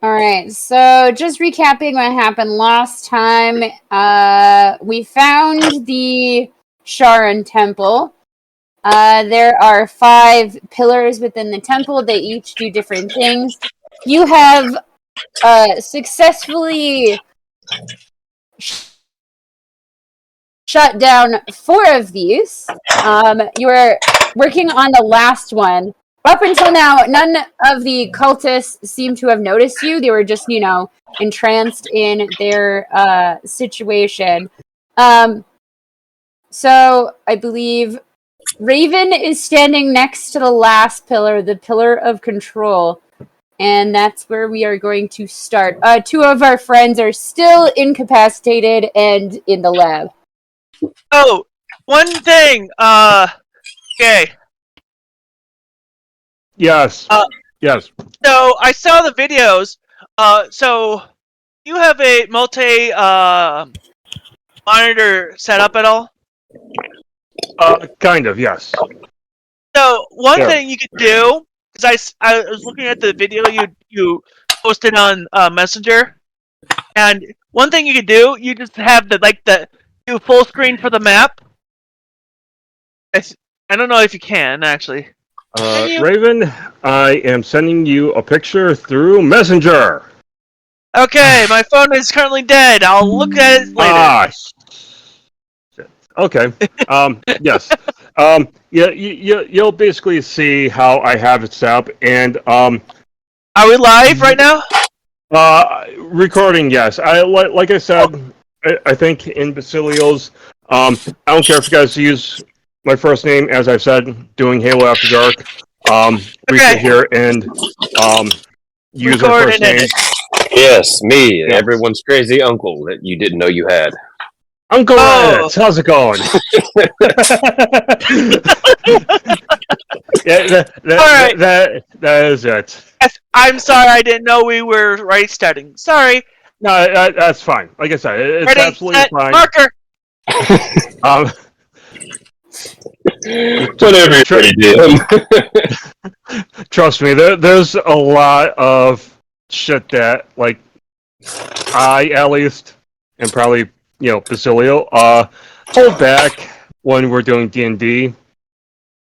Alright, so just recapping what happened last time, we found the Sharon Temple. There are 5 pillars within the temple. They each do different things. You have successfully shut down 4 of these. You are working on the last one. Up until now, none of the cultists seem to have noticed you. They were just, entranced in their situation. So I believe Raven is standing next to the last pillar, the pillar of control. And that's where we are going to start. 2 of our friends are still incapacitated and in the lab. Oh, one thing. Okay. Yes. Yes. So I saw the videos. So you have a multi monitor set up at all? Kind of, yes. So one thing you could do, because I was looking at the video you posted on Messenger, and one thing you could do, you just have the do full screen for the map. I don't know if you can actually. Raven, I am sending you a picture through Messenger. Okay, my phone is currently dead. I'll look at it later. Shit. Okay. Yes. You'll basically see how I have it set up, and Are we live right now? recording. Yes. Like I said, I think in Basilio's. I don't care if you guys use my first name, as I've said, doing Halo After Dark. We sit here and use our first name. Yes, me, and everyone's crazy uncle that you didn't know you had. Uncle Reddit, how's it going? That is it. I'm sorry, I didn't know we were right starting. Sorry. No, that's fine. Like I said, it's Ready, absolutely set, fine. Marker. Whatever you're ready to do. Trust me, there's a lot of shit that, like, I, at least, and probably, Basilio, hold back when we're doing D&D,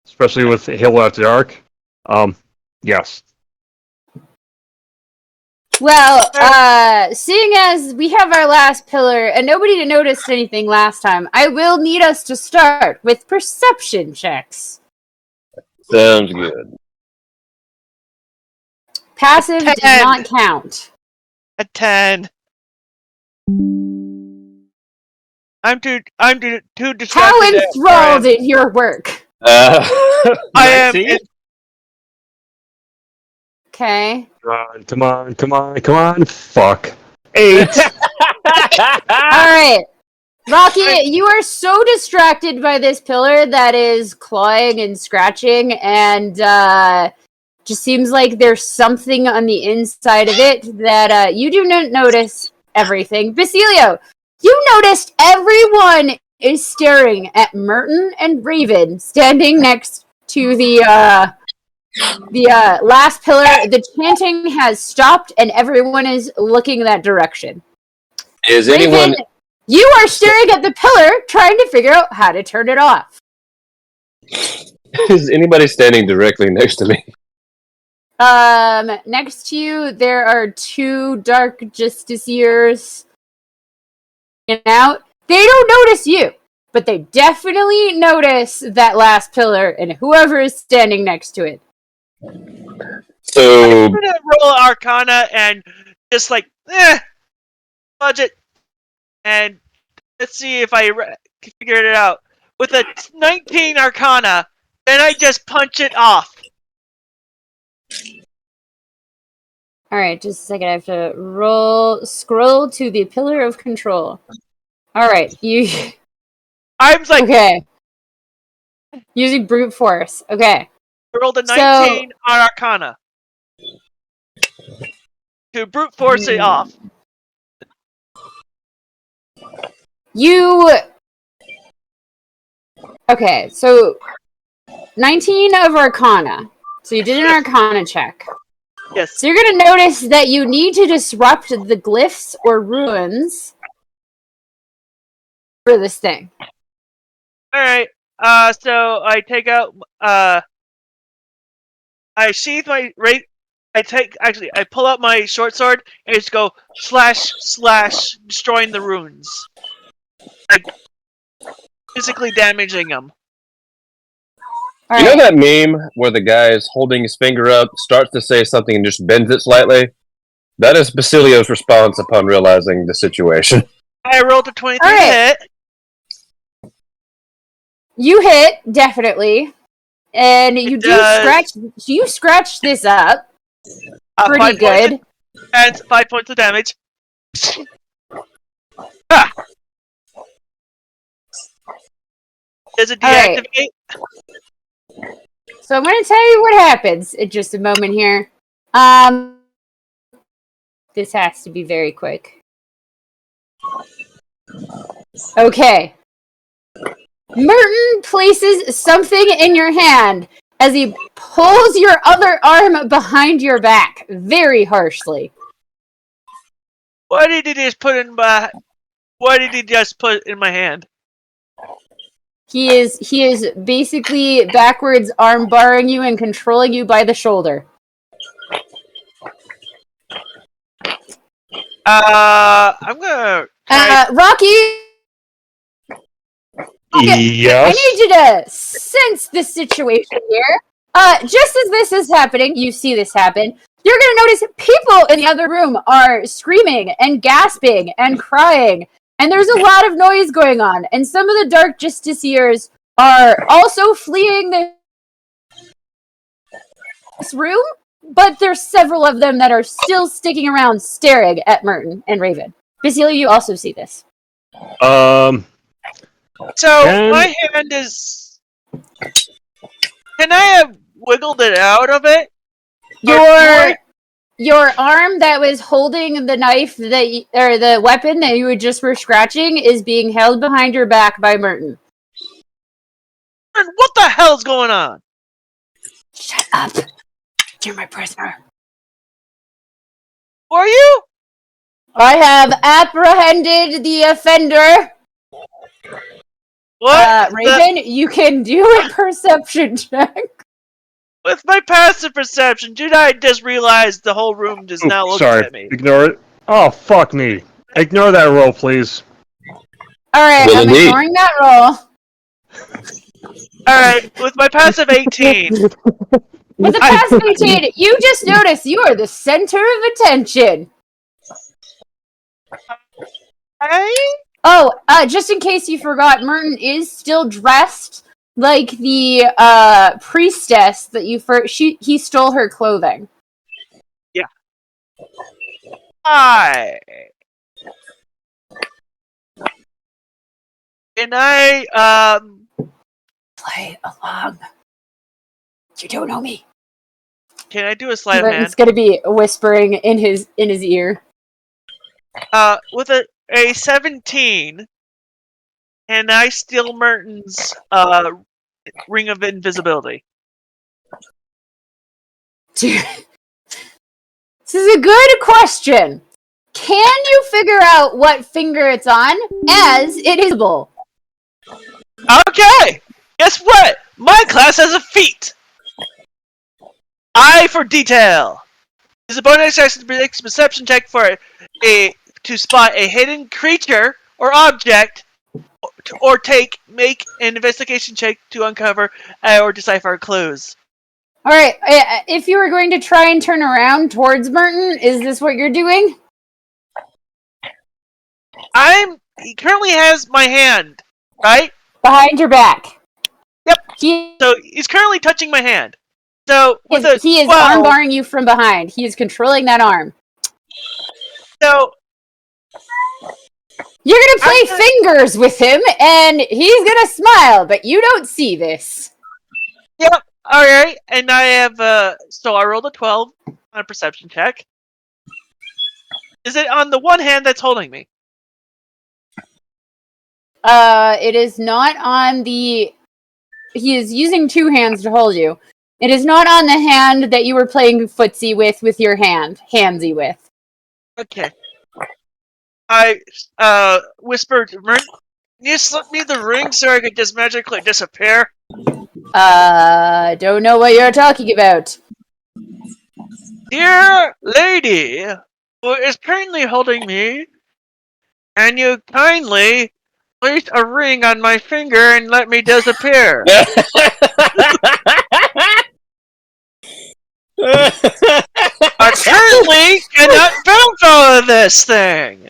especially with Halo After Dark. Yes. Well, seeing as we have our last pillar and nobody noticed anything last time, I will need us to start with perception checks. Sounds good. Passive does not count. A 10. I'm too distracted. How enthralled in your work? I am. Okay. Come on. Fuck. 8. Alright. Rocky, you are so distracted by this pillar that is clawing and scratching, and just seems like there's something on the inside of it that you do not notice everything. Basilio, you noticed everyone is staring at Merton and Raven standing next to the last pillar. The chanting has stopped and everyone is looking that direction. Is Raven, anyone... You are staring at the pillar trying to figure out how to turn it off. Is anybody standing directly next to me? Next to you, there are 2 dark justiciars. And out. They don't notice you, but they definitely notice that last pillar and whoever is standing next to it. So I'm gonna roll Arcana and just budget, and let's see if I figured it out. With a 19 Arcana, then I just punch it off. Alright, just a second. I have to scroll to the pillar of control. Alright, I'm like... Okay. Using brute force. Okay. I rolled a 19 on Arcana. To brute force it off. Okay, so 19 of Arcana. So you did an Arcana check. Yes. So you're going to notice that you need to disrupt the glyphs or ruins for this thing. All right. So I take out. I sheath my right. I pull out my short sword and just go slash, destroying the runes, like physically damaging them. All You know right. that meme where the guy is holding his finger up, starts to say something, and just bends it slightly? That is Basilio's response upon realizing the situation. I rolled a 23 All to right. hit. You hit, definitely. And you scratch this up pretty 5 points good. and 5 points of damage. Ah! Does it All right. deactivate? So I'm going to tell you what happens in just a moment here. This has to be very quick. Okay. Merton places something in your hand as he pulls your other arm behind your back very harshly. What did he just put in my? What did he just put in my hand? He is basically backwards arm barring you and controlling you by the shoulder. I'm gonna. Rocky, Yes. I need you to sense this situation here. Just as this is happening, you see this happen, you're going to notice people in the other room are screaming and gasping and crying. And there's a lot of noise going on. And some of the Dark Justiciars are also fleeing this room, but there's several of them that are still sticking around staring at Merton and Raven. Basilio, you also see this. So my hand is. Can I have wiggled it out of it? Your arm that was holding the knife or the weapon that you just were scratching is being held behind your back by Merton. What the hell's going on? Shut up. You're my prisoner. Who are you? I have apprehended the offender. What? Raven, you can do a perception check. With my passive perception, did I just realize the whole room does not look at me? Ignore it. Oh, fuck me. Ignore that roll, please. Alright, Well, I'm indeed. ignoring that roll. Alright, with my passive 18. With the passive 18, you just notice you are the center of attention. Hey? Oh, just in case you forgot, Merton is still dressed like the priestess that he stole her clothing. Yeah. Hi. Can I Play along. You don't know me. can I do a sleight of hand? It's gonna be whispering in his ear. With a 17, can I steal Merton's ring of invisibility? This is a good question. Can you figure out what finger it's on as it is visible? Okay! Guess what? My class has a feat! Eye for detail! It's a bonus action perception check for to spot a hidden creature or object, or make an investigation check to uncover or decipher clues. Alright, if you were going to try and turn around towards Merton, is this what you're doing? He currently has my hand, right? Behind your back. Yep. He So he's currently touching my hand. So he is arm barring you from behind. He is controlling that arm. So you're gonna play fingers with him, and he's gonna smile, but you don't see this. Yep. All right. And I have so I rolled a 12 on a perception check. Is it on the one hand that's holding me? It is not on the. He is using two hands to hold you. It is not on the hand that you were playing footsie with your handsy with. Okay. I whispered to Merton, can you slip me the ring so I could just magically disappear? Don't know what you're talking about. Dear lady, who is currently holding me, can you kindly place a ring on my finger and let me disappear? I currently cannot bounce out of this thing!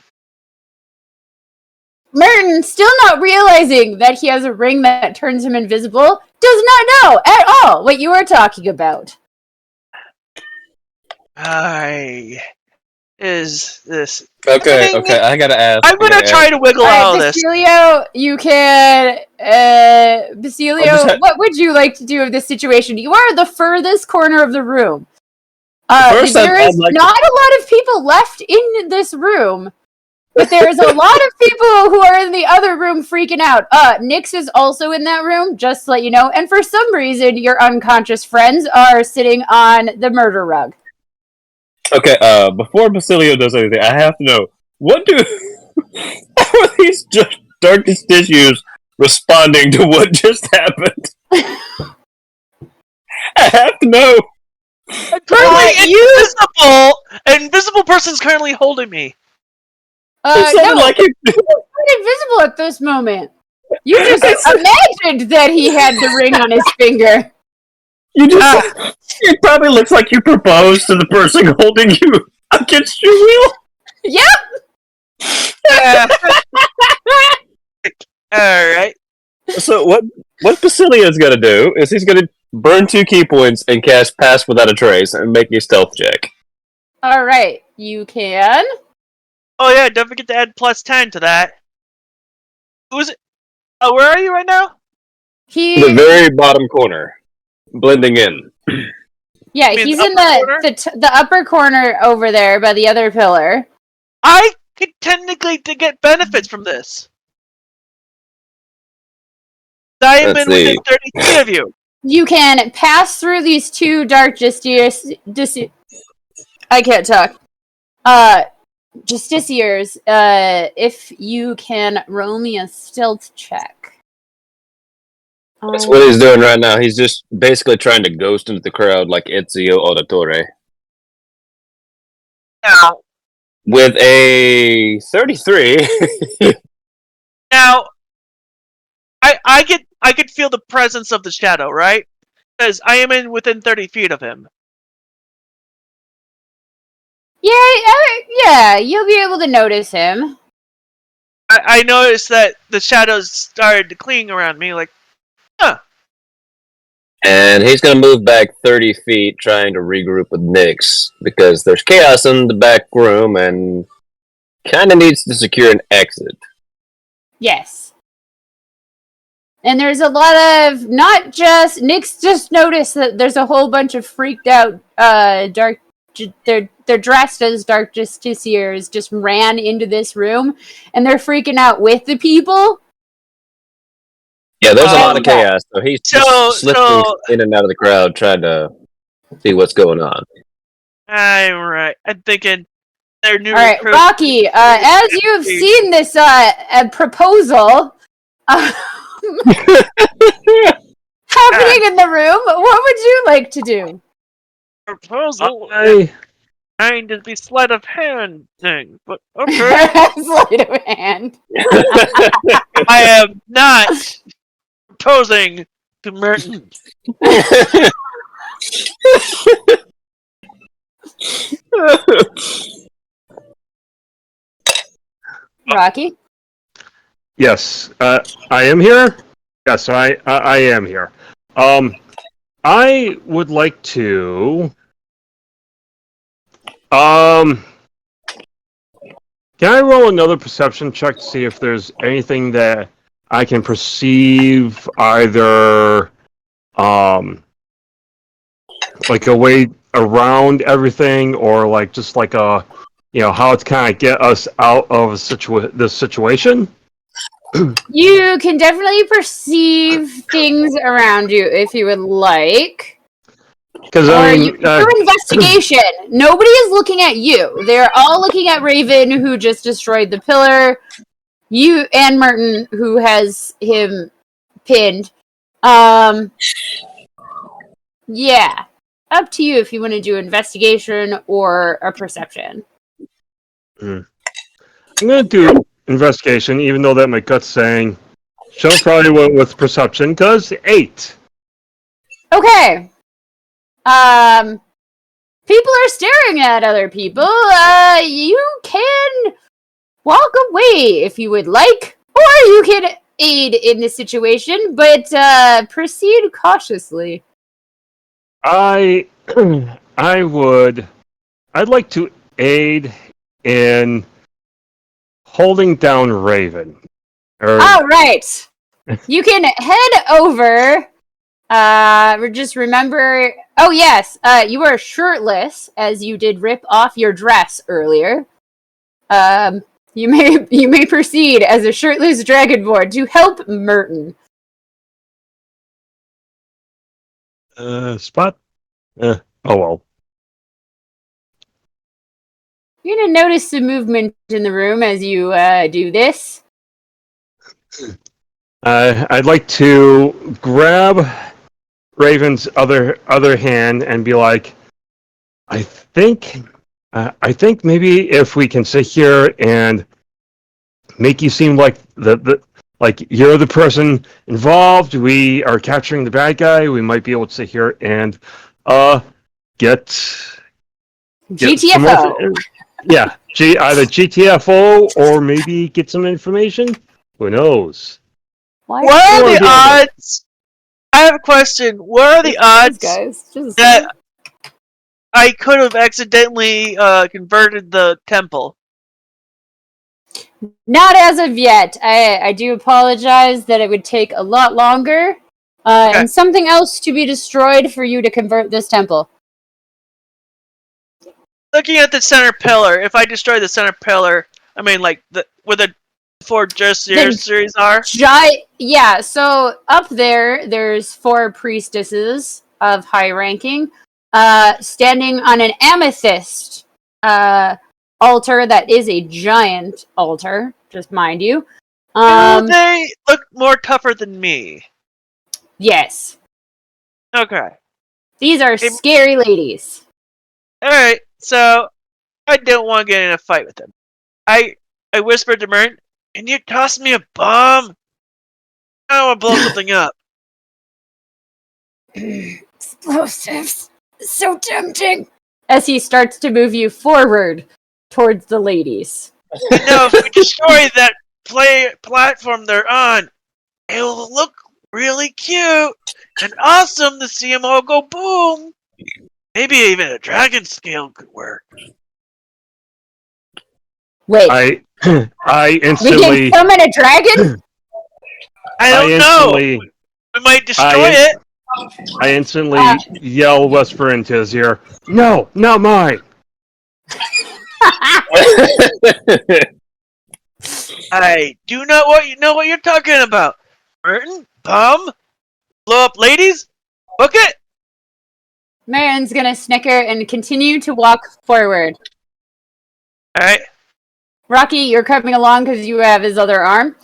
Merton, still not realizing that he has a ring that turns him invisible, does not know at all what you are talking about. Is this... Okay, I gotta ask. I'm gonna try to wiggle out of this. Basilio, you can... Basilio, what would you like to do with this situation? You are the furthest corner of the room. There is not a lot of people left in this room, but there's a lot of people who are in the other room freaking out. Nyx is also in that room, just to let you know, and for some reason, your unconscious friends are sitting on the murder rug. Okay, before Basilio does anything, I have to know, how are these darkest tissues responding to what just happened? I have to know. I'm currently invisible! An invisible person's currently holding me. No, like you're not invisible at this moment. You just imagined that he had the ring on his finger. It probably looks like you proposed to the person holding you against your will. Yep. Alright. So what Basilia's gonna do is he's gonna burn 2 key points and cast Pass Without a Trace and make a stealth check. Alright, you can. Oh yeah, don't forget to add +10 to that. Who's it? Oh, where are you right now? The very bottom corner. Blending in. Yeah, he's in the upper corner over there by the other pillar. I could technically get benefits from this. I am within 30 feet of you. You can pass through these 2 dark justiciars. I can't talk. Justiciars, if you can roll me a stealth check. That's what he's doing right now. He's just basically trying to ghost into the crowd like Ezio Auditore. Now, with a 33. Now, I could feel the presence of the shadow, right? Because I am within 30 feet of him. Yeah, you'll be able to notice him. I noticed that the shadows started to cling around me, like, huh. And he's going to move back 30 feet, trying to regroup with Nyx, because there's chaos in the back room, and kind of needs to secure an exit. Yes. And there's a lot of, not just, Nyx just noticed that there's a whole bunch of freaked out, they're dressed as dark justiciars, just ran into this room, and they're freaking out with the people. Yeah, there's a lot of chaos, so he's just slipping in and out of the crowd, trying to see what's going on. I'm thinking they're new recruits. All right, Rocky, as you have seen this proposal happening in the room, what would you like to do? Proposal? Kind of the sleight of hand thing, but okay. Sleight of hand. I am not proposing to Merton. Rocky? Yes, I am here. Yes, I am here. I would like to. Can I roll another perception check to see if there's anything that I can perceive, either like a way around everything, or like just like a, how it's kind of get us out of this situation? You can definitely perceive things around you if you would like. Because Or I you mean, do investigation. Nobody is looking at you. They're all looking at Raven, who just destroyed the pillar. You and Merton, who has him pinned. Yeah. Up to you if you want to do investigation or a perception. I'm gonna do investigation, even though that my gut's saying she'll probably went with perception, because 8. Okay. People are staring at other people. You can walk away if you would like, or you can aid in the situation, but proceed cautiously. I'd like to aid in holding down Raven. All right. You can head over. Just remember. Oh yes. You are shirtless, as you did rip off your dress earlier. You may proceed as a shirtless dragonborn to help Merton. Spot? Oh well. You're gonna notice some movement in the room as you do this. I'd like to grab Raven's other hand and be like, I think maybe if we can sit here and make you seem like like you're the person involved, we are capturing the bad guy, we might be able to sit here and get some more, GTFO. yeah, either GTFO or maybe get some information. Who knows? Why What are Or the the other. odds? I have a question. What are the these odds guys? Just that I could have accidentally converted the temple? not as of yet. I do apologize that it would take a lot longer. Okay. And something else to be destroyed for you to convert this temple. Looking at the center pillar, if I destroy the center pillar, I mean, like where the 4 just series are. Yeah, so up there's 4 priestesses of high ranking, standing on an amethyst altar that is a giant altar, just mind you. Do they look more tougher than me? Yes. Okay. These are scary ladies. Alright, so I don't want to get in a fight with them. I whispered to Mert, can you toss me a bomb? I want to blow something up. Explosives. So tempting. As he starts to move you forward towards the ladies. You know, if we destroy that platform they're on, it will look really cute and awesome to see them all go boom. Maybe even a dragon scale could work. Wait, I we instantly can summon a dragon? I don't know. We might destroy it. I instantly yell, whisper into his ear, "No, not mine!" I do not know what you're talking about. Merton, bomb, blow up ladies, book it. Marin's gonna snicker and continue to walk forward. Alright. Rocky, you're coming along because you have his other arm.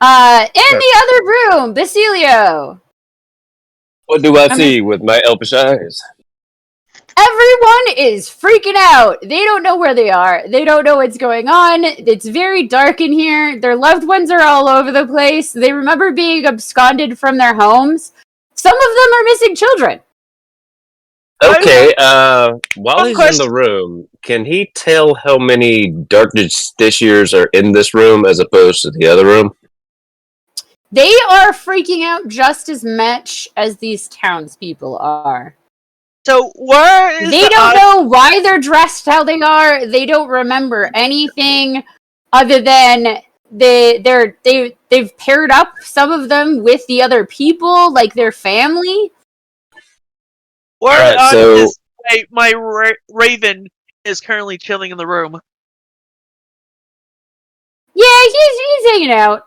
In the other room, Basilio. What do I see with my elfish eyes? Everyone is freaking out. They don't know where they are. They don't know what's going on. It's very dark in here. Their loved ones are all over the place. They remember being absconded from their homes. Some of them are missing children. Okay, while he's in the room, can he tell how many dark justiciars are in this room as opposed to the other room? They are freaking out just as much as these townspeople are. So where is they don't know why they're dressed how they are. They don't remember anything other than they've paired up some of them with the other people, like their family. Where is my Raven is currently chilling in the room? Yeah, he's hanging out.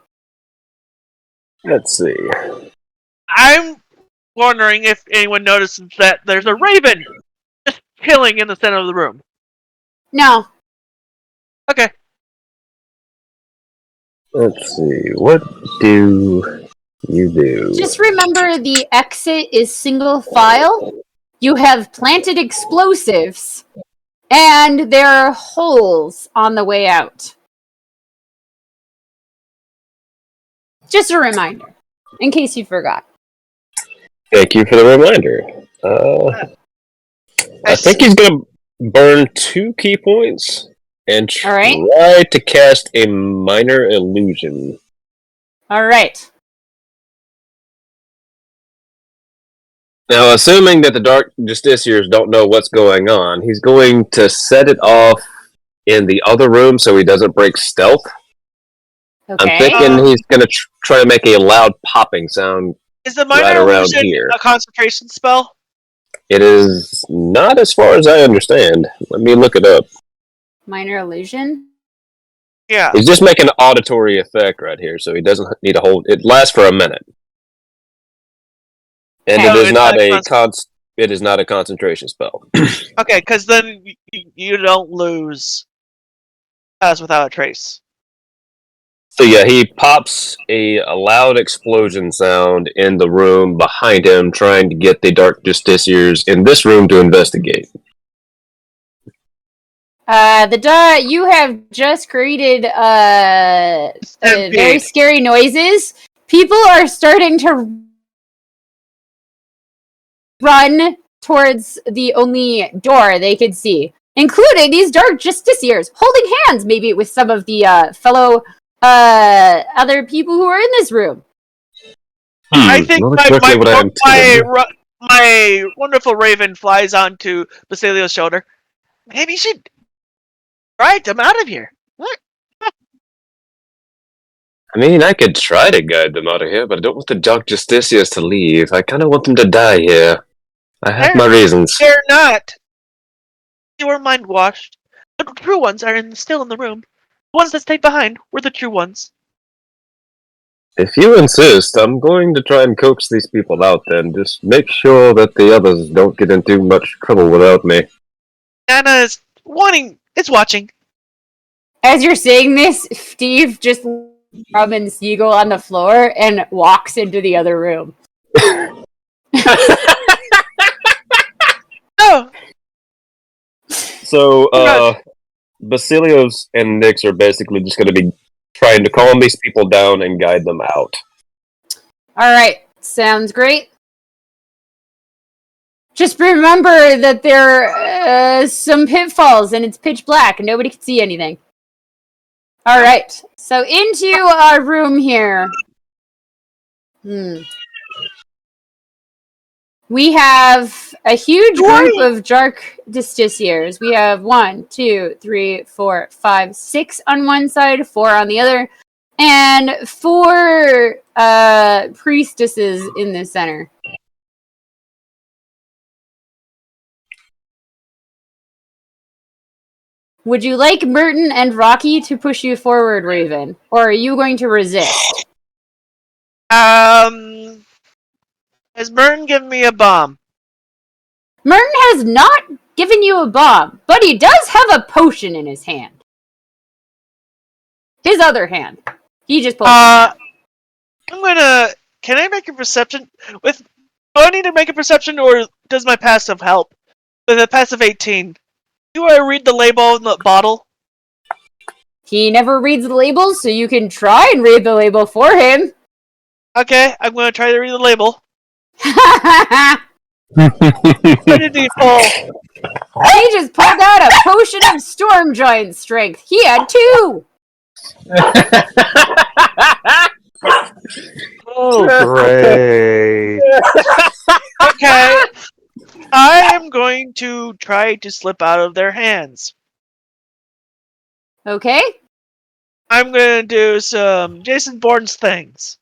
Let's see. I'm wondering if anyone notices that there's a raven just chilling in the center of the room. No. Okay. Let's see. What do you do? Just remember the exit is single file. You have planted explosives. And there are holes on the way out. Just a reminder, in case you forgot. Thank you for the reminder. I think he's going to burn 2 key points and try to cast a minor illusion. All right. Now, assuming that the Dark Justiciars don't know what's going on, he's going to set it off in the other room so he doesn't break stealth. Okay. I'm thinking he's going to try to make a loud popping sound. Is the minor illusion a concentration spell? It is not, as far as I understand. Let me look it up. Minor illusion? Yeah. He's just making an auditory effect right here, so he doesn't need to hold. It lasts for a minute. And it is not a concentration spell. Okay, because then you don't lose as without a trace. So yeah, he pops a loud explosion sound in the room behind him, trying to get the Dark Justiciars in this room to investigate. You have just created very scary noises. People are starting to run towards the only door they could see, including these Dark Justiciars holding hands, maybe with some of the fellow other people who are in this room. I think my wonderful raven flies onto Basilio's shoulder. Maybe you should guide them out of here. What? I mean, I could try to guide them out of here, but I don't want the Dark Justiciars to leave. I kind of want them to die here. I have my reasons. They're not. You were mind washed. The true ones are still in the room. The ones that stayed behind were the true ones. If you insist, I'm going to try and coax these people out then. Just make sure that the others don't get into much trouble without me. Anna is watching. As you're saying this, Steve just rubbing Seagull on the floor and walks into the other room. Oh. So, Basilios and Nyx are basically just going to be trying to calm these people down and guide them out. Alright, sounds great. Just remember that there are some pitfalls and it's pitch black and nobody can see anything. Alright, so into our room here. We have a huge group of Dark Justiciars. We have 1, 2, 3, 4, 5, 6 on one side, 4 on the other, and 4 priestesses in the center. Would you like Merton and Rocky to push you forward, Raven? Or are you going to resist? Has Merton given me a bomb? Merton has not given you a bomb, but he does have a potion in his hand. His other hand. He just pulled it out. Can I make a perception? Do I need to make a perception, or does my passive help? With a passive 18. Do I read the label on the bottle? He never reads the labels, so you can try and read the label for him. Okay, I'm going to try to read the label. What did he pull? He just pulled out a potion of storm giant strength. He had 2. Oh, great. Okay. I am going to try to slip out of their hands. Okay. I'm going to do some Jason Bourne's things.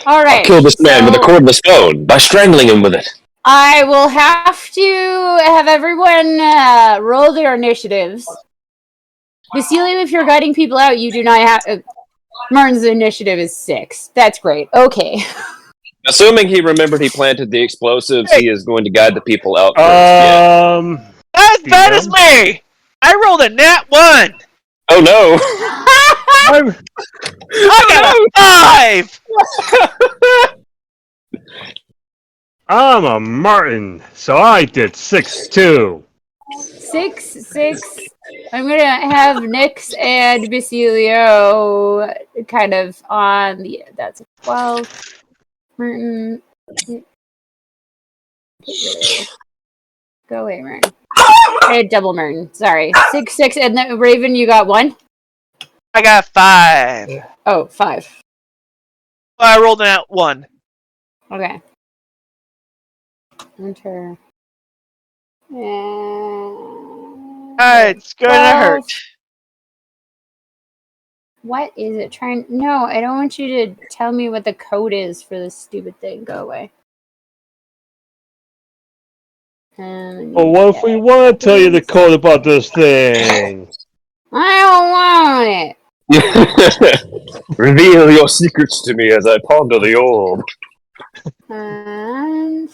All right. I'll kill this man with a cordless phone by strangling him with it. I will have to have everyone roll their initiatives. Basilio, if you're guiding people out, you do not have... Martin's initiative is 6. That's great. Okay. Assuming he remembered he planted the explosives, he is going to guide the people out first. Not as bad as me! I rolled a nat 1! Oh no! I got a 5! I'm a Martin, so I did 6-2. 6. I'm gonna have Nyx and Basilio kind of on the. That's a 12. Merton. Go away, Merton. Double Merton. Sorry. 6, and then Raven, you got 1? I got 5. Oh, 5. I rolled a nat 1. Okay. Enter. It's gonna hurt. What is it trying? No, I don't want you to tell me what the code is for this stupid thing. Go away. Well, what if we want to tell you the code about this thing? I don't want it. Reveal your secrets to me as I ponder the old. And...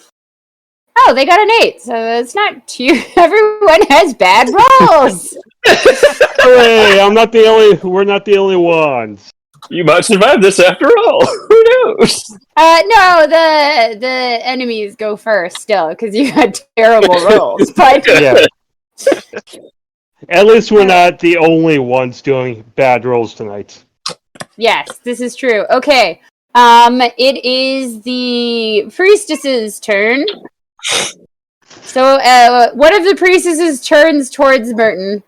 Oh, they got an 8, so it's not too. Everyone has bad rolls. Hooray! We're not the only ones. You might survive this after all. Who knows? No, the enemies go first still because you had terrible rolls. But Yeah. At least we're not the only ones doing bad rolls tonight. yes, this is true. Okay, it is the priestess's turn. So, one of the priestesses turns towards Merton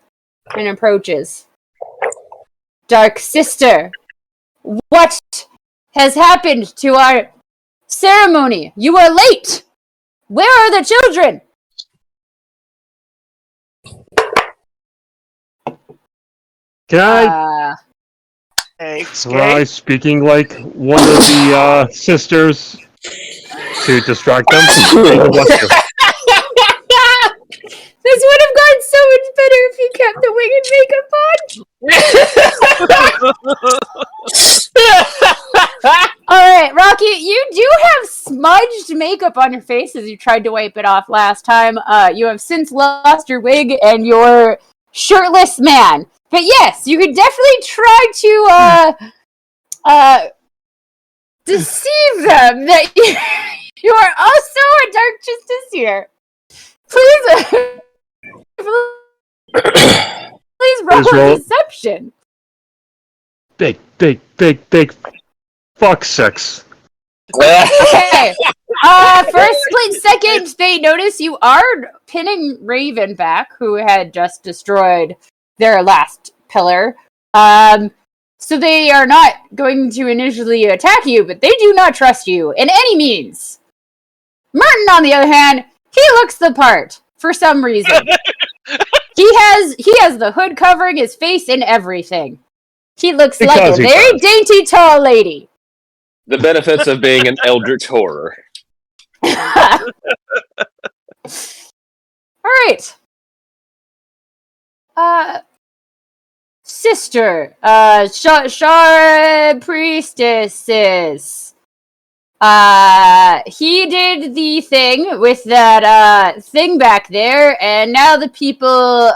and approaches. Dark Sister, what has happened to our ceremony? You are late! Where are the children? Can I Thanks, try speaking like one of the sisters to distract them? This would have gone so much better if you kept the wig and makeup on. Alright, Rocky, you do have smudged makeup on your face as you tried to wipe it off last time. You have since lost your wig and your shirtless man. But yes, you could definitely try to deceive them that you are also a dark justiciar. Please roll deception. Big fuck sex. Okay. For a split second, they notice you are pinning Raven back, who had just destroyed their last pillar. So they are not going to initially attack you, but they do not trust you in any means. Merton, on the other hand, he looks the part for some reason. He has the hood covering his face and everything. He looks like a very dainty tall lady. The benefits of being an eldritch horror. All right. Sister, Shara priestesses. He did the thing with that thing back there, and now the people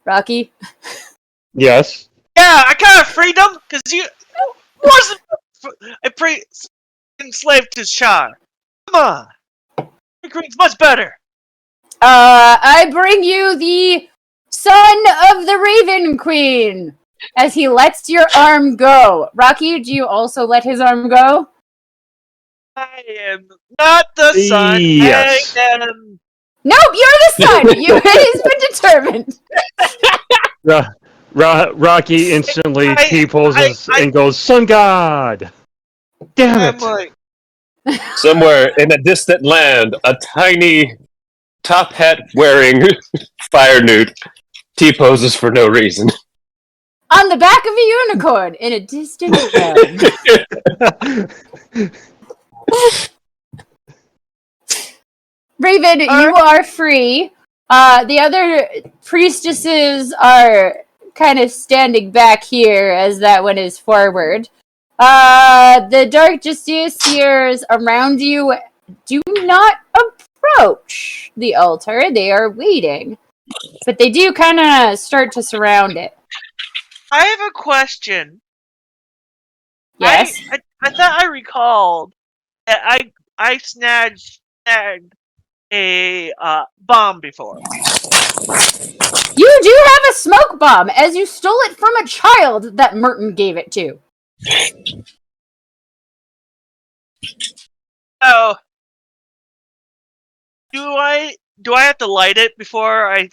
Rocky? Yes. Yeah, I kind of freed them because you wasn't a enslaved to Shar. Come on, Green's much better. I bring you the son of the Raven Queen. As he lets your arm go. Rocky, do you also let his arm go? I am not the son. Yes. I am... Nope, you're the son. It has been determined. Rocky instantly T-poses and goes, Sun God! Damn it! Like... Somewhere in a distant land, a tiny top hat wearing fire newt T-poses for no reason. On the back of a unicorn in a distant land. Raven, you are free. The other priestesses are kind of standing back here as that one is forward. The dark justiciars around you do not approach the altar. They are waiting. But they do kind of start to surround it. I have a question. Yes. I thought I recalled that I snagged a bomb before. You do have a smoke bomb, as you stole it from a child that Merton gave it to. Oh, do I have to light it before I?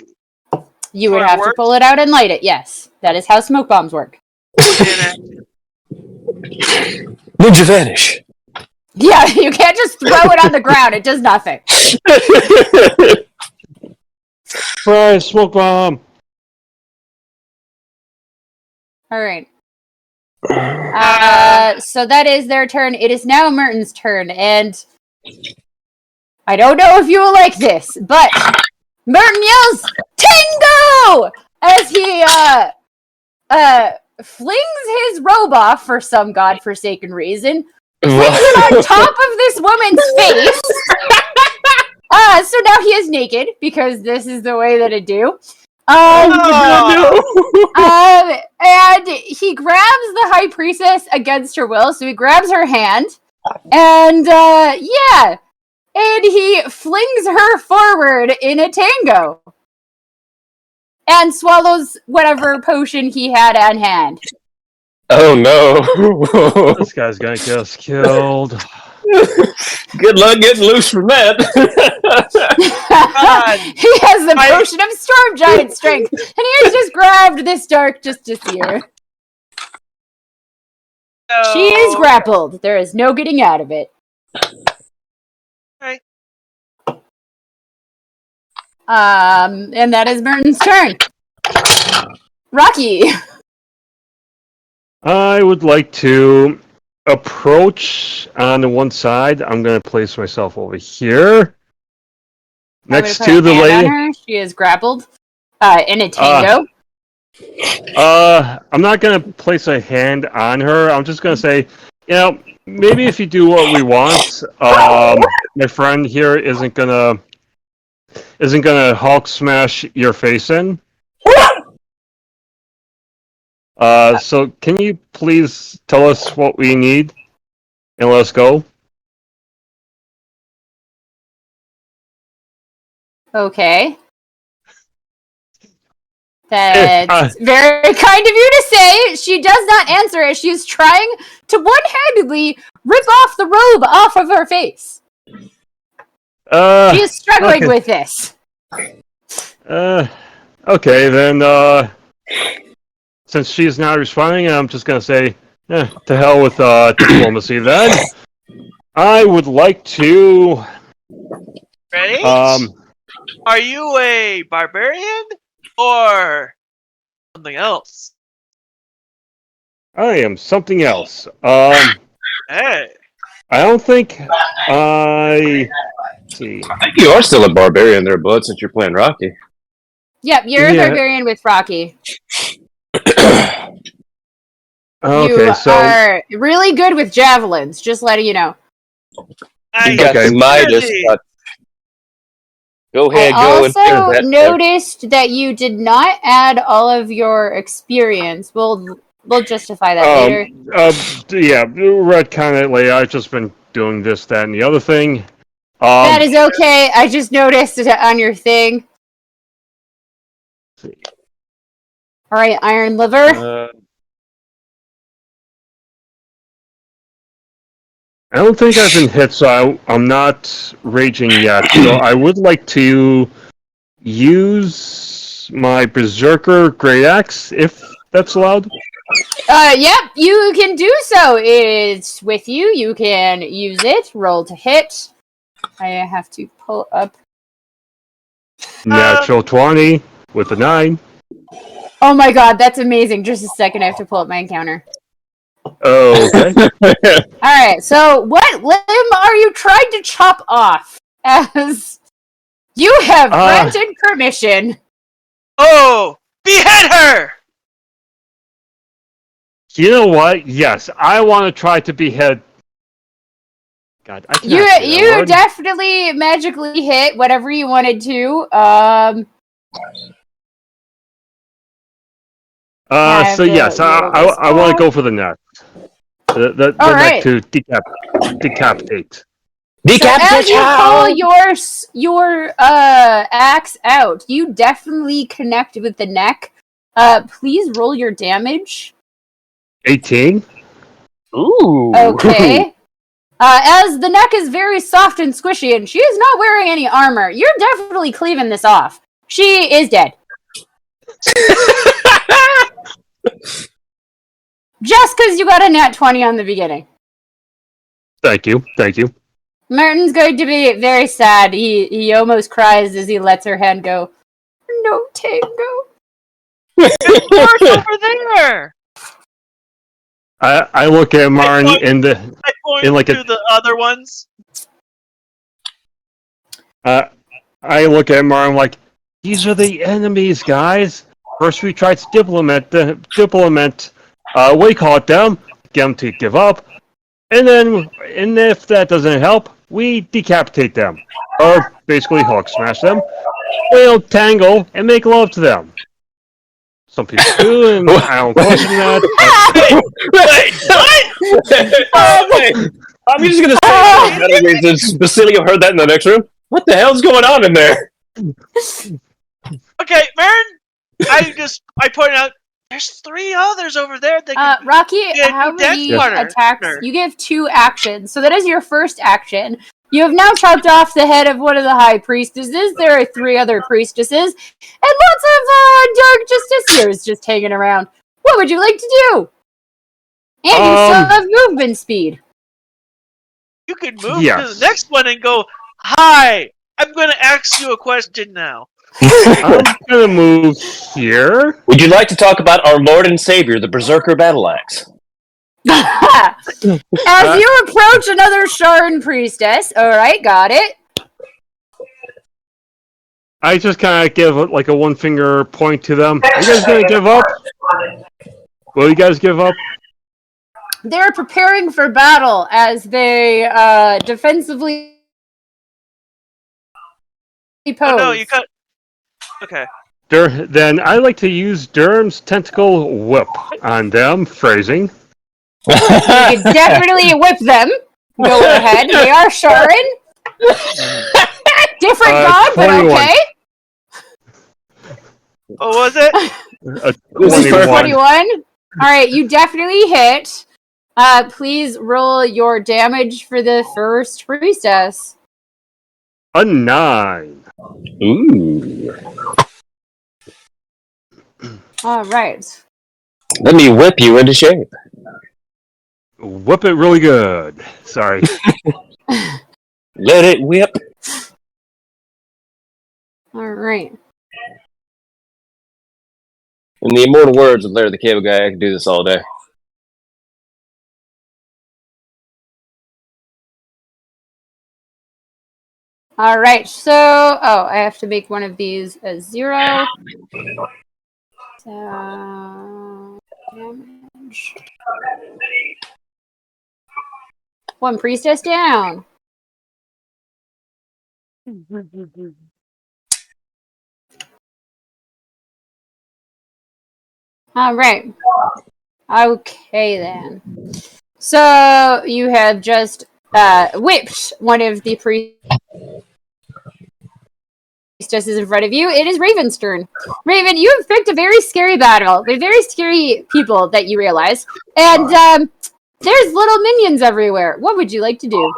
You would So it have to works? pull it out and light it, yes. That is how smoke bombs work. Ninja vanish. Yeah, you can't just throw it on the ground. It does nothing. Right, smoke bomb. All right. So that is their turn. It is now Merton's turn, and I don't know if you will like this, but Merton yells "Tango!" as he flings his robe off for some godforsaken reason. Flings it on top of this woman's face. So now he is naked because this is the way that it do. And he grabs the high priestess against her will, so he grabs her hand, and and he flings her forward in a tango, and swallows whatever potion he had on hand. Oh no! This guy's gonna get us killed. Good luck getting loose from that. He has the potion of storm giant strength, and he has just grabbed this dark justiciar. No. She is grappled. There is no getting out of it. Okay. And that is Merton's turn. Rocky. I would like to approach on the one side. I'm going to place myself over here. Next to the lady. She is grappled in a tango. I'm not going to place a hand on her. I'm just going to say, maybe if you do what we want, my friend here isn't gonna Hulk smash your face in. So can you please tell us what we need and let us go? Okay. That's very kind of you to say. She does not answer as she is trying to one-handedly rip off the robe off of her face. She is struggling with this. Okay, then, since she's not responding, I'm just gonna say, to hell with diplomacy then. I would like to... Ready? Are you a barbarian or something else? I am something else. Hey. I don't think I... Let's see. I think you are still a barbarian there, bud, since you're playing Rocky. Yep, you're a barbarian with Rocky. Okay, you are really good with javelins, just letting you know. You got the Midas touch. Go ahead, I also noticed that you did not add all of your experience. We'll justify that later. Retcon it. I've just been doing this, that, and the other thing. That is okay. I just noticed it on your thing. All right, Iron Liver. I don't think I've been hit, so I'm not raging yet. So I would like to use my Berserker Great Axe, if that's allowed. Yep, you can do so. It's with you. You can use it. Roll to hit. I have to pull up. Natural 20 with a 9. Oh my god, that's amazing. Just a second, I have to pull up my encounter. Okay. Alright, so what limb are you trying to chop off? As you have granted permission. Oh! Behead her! You know what? Yes, I want to try to behead. God, I cannot say that You word. definitely magically hit whatever you wanted to. So yes, I want to go for the neck. The All neck right. to decapitate. So as you pull Decapitate! your axe out, you definitely connect with the neck. Please roll your damage. 18. Ooh. Okay. As the neck is very soft and squishy, and she is not wearing any armor, you're definitely cleaving this off. She is dead. Just because you got a nat 20 on the beginning. Thank you. Martin's going to be very sad. He almost cries as he lets her hand go. No tango. What's over there? I look at Martin in I point like to the other ones. I look at Martin like, these are the enemies, guys. First we tried to diplomat what do you call it, them, get them to give up, and if that doesn't help, we decapitate them, or basically Hulk smash them. We'll tangle and make love to them. Some people do, and I don't question that. Wait, I'm just gonna say since Basilio heard that in the next room. What the hell's going on in there? Okay, Marin, I point out there's 3 others over there that can Rocky, get how many Death attacks? Partner. You give 2 actions. So that is your first action. You have now chopped off the head of one of the high priestesses. There are 3 other priestesses. And lots of dark justiciars just hanging around. What would you like to do? And you still have movement speed. You can move to the next one and go, hi, I'm going to ask you a question now. I'm gonna move here. Would you like to talk about our Lord and Savior, the Berserker Battle Axe? As you approach another Sharn priestess. Alright, got it. I just kind of give like a 1-finger point to them. Are you guys gonna give up? Will you guys give up? They're preparing for battle as they defensively pose. Oh, no, you cut. Okay. Then I like to use Durham's tentacle whip on them. Phrasing. You can definitely whip them. Go ahead. They are Sharn. Different god, but 21. okay. What was it? 21. Alright, you definitely hit. Please roll your damage for the first priestess. A 9. Ooh. Alright. Let me whip you into shape. Whip it really good. Sorry. Let it whip. Alright. In the immortal words of Larry the Cable Guy, I can do this all day. Alright, so... Oh, I have to make one of these a 0. So... Damage. 1 priestess down. Alright. Okay, then. So, you have just whipped one of the priestesses in front of you. It is Raven's turn. Raven, you have picked a very scary battle. They're very scary people that you realize. And there's little minions everywhere. What would you like to do?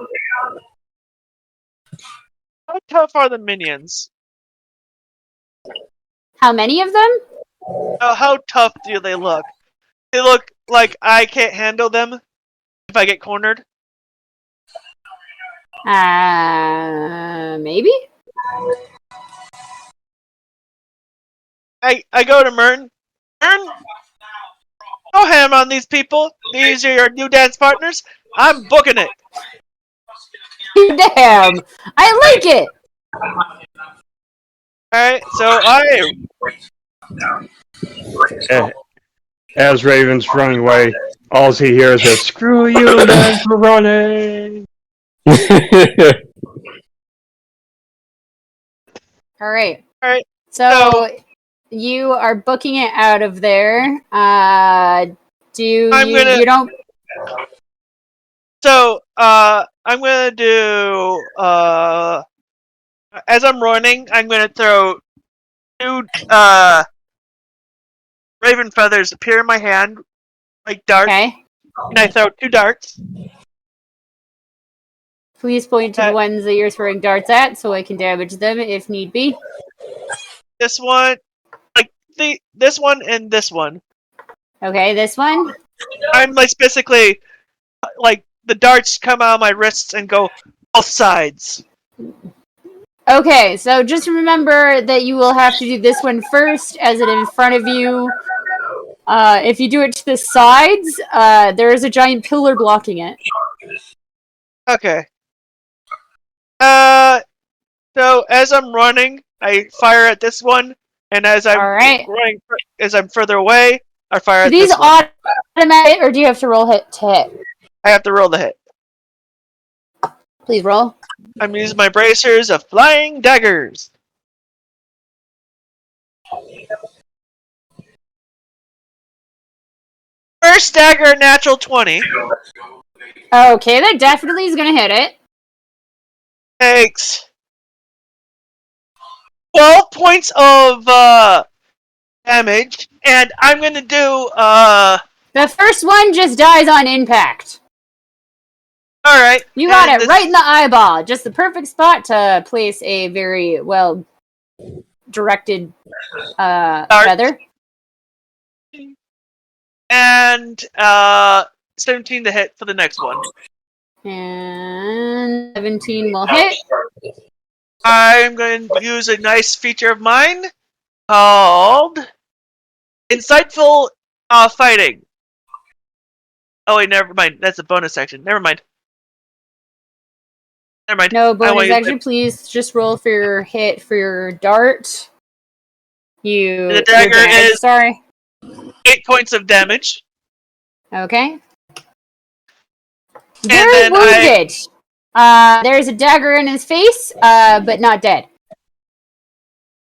How tough are the minions? How many of them? How tough do they look? They look like I can't handle them if I get cornered. Maybe? I go to Merton. Merton, go ham on these people. These are your new dance partners. I'm booking it. Damn! I like it! Alright, so as Raven's running away, all he hears is "Screw you, man, for running." All right. All right. So you are booking it out of there. You don't? So I'm gonna do as I'm running, I'm gonna throw 2 raven feathers appear in my hand like darts, Okay. and I throw 2 darts. Please point to the ones that you're throwing darts at, so I can damage them if need be. This one, this one, and this one. Okay, this one. I'm like basically like the darts come out of my wrists and go both sides. Okay, so just remember that you will have to do this one first, as it in front of you. If you do it to the sides, there is a giant pillar blocking it. Okay. So as I'm running, I fire at this one, and as I'm running, as I'm further away, I fire at this one. Are these automatic, or do you have to roll hit to hit? I have to roll the hit. Please roll. I'm using my bracers of flying daggers. First dagger, natural 20. Okay, that definitely is going to hit it. Takes 12 points of damage, and I'm going to do The first one just dies on impact. Alright. You got it right in the eyeball. Just the perfect spot to place a very well directed feather. And 17 to hit for the next one. And 17 will hit. I'm going to use a nice feature of mine called Insightful Fighting. Oh wait, never mind. That's a bonus section. Never mind. No bonus action. Please just roll for your hit for your dart. The dagger is 8 points of damage. Okay. Very wounded. There's a dagger in his face, but not dead.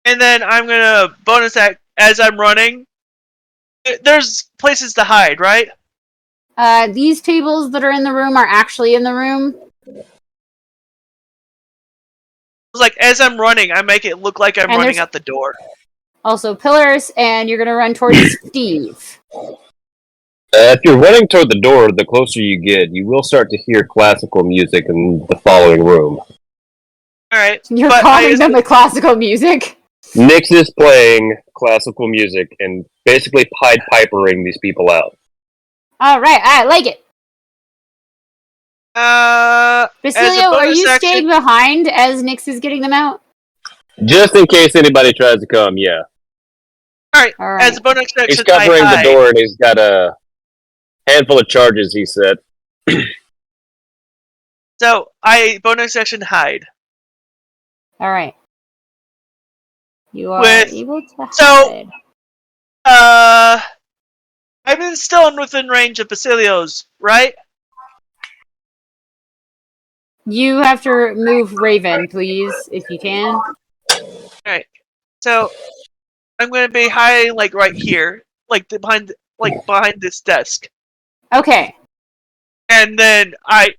And then I'm gonna bonus act as I'm running. There's places to hide, right? These tables that are in the room are actually in the room. Like as I'm running, I make it look like I'm running out the door. Also pillars, and you're gonna run towards Steve. If you're running toward the door, the closer you get, you will start to hear classical music in the following room. Alright. You're calling them the classical music? Nyx is playing classical music and basically Pied Pipering these people out. Alright, I like it. Basilio, are you staying behind as Nyx is getting them out? Just in case anybody tries to come, yeah. Alright, as a bonus action, he's covering the door and he's got a handful of charges he set. So, I bonus action hide. Alright. You are able to hide. I'm still within range of Basilio's, right? You have to move Raven, please, if you can. Alright. So, I'm gonna be hiding, like, right here. Like, behind this desk. Okay. And then I'm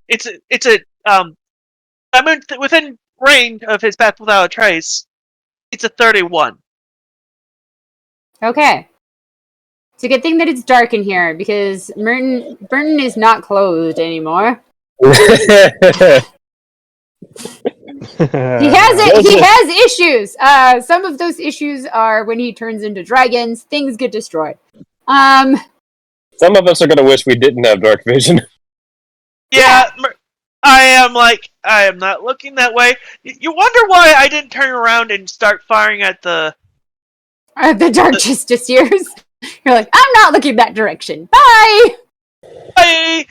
within range of his Path Without a Trace. It's a 31. Okay. It's a good thing that it's dark in here, because Burton is not clothed anymore. He has issues. Some of those issues are when he turns into dragons, things get destroyed. Some of us are gonna wish we didn't have dark vision. Yeah, I am not looking that way. You wonder why I didn't turn around and start firing at the dark justiciars. You're like, I'm not looking that direction. Bye! Bye!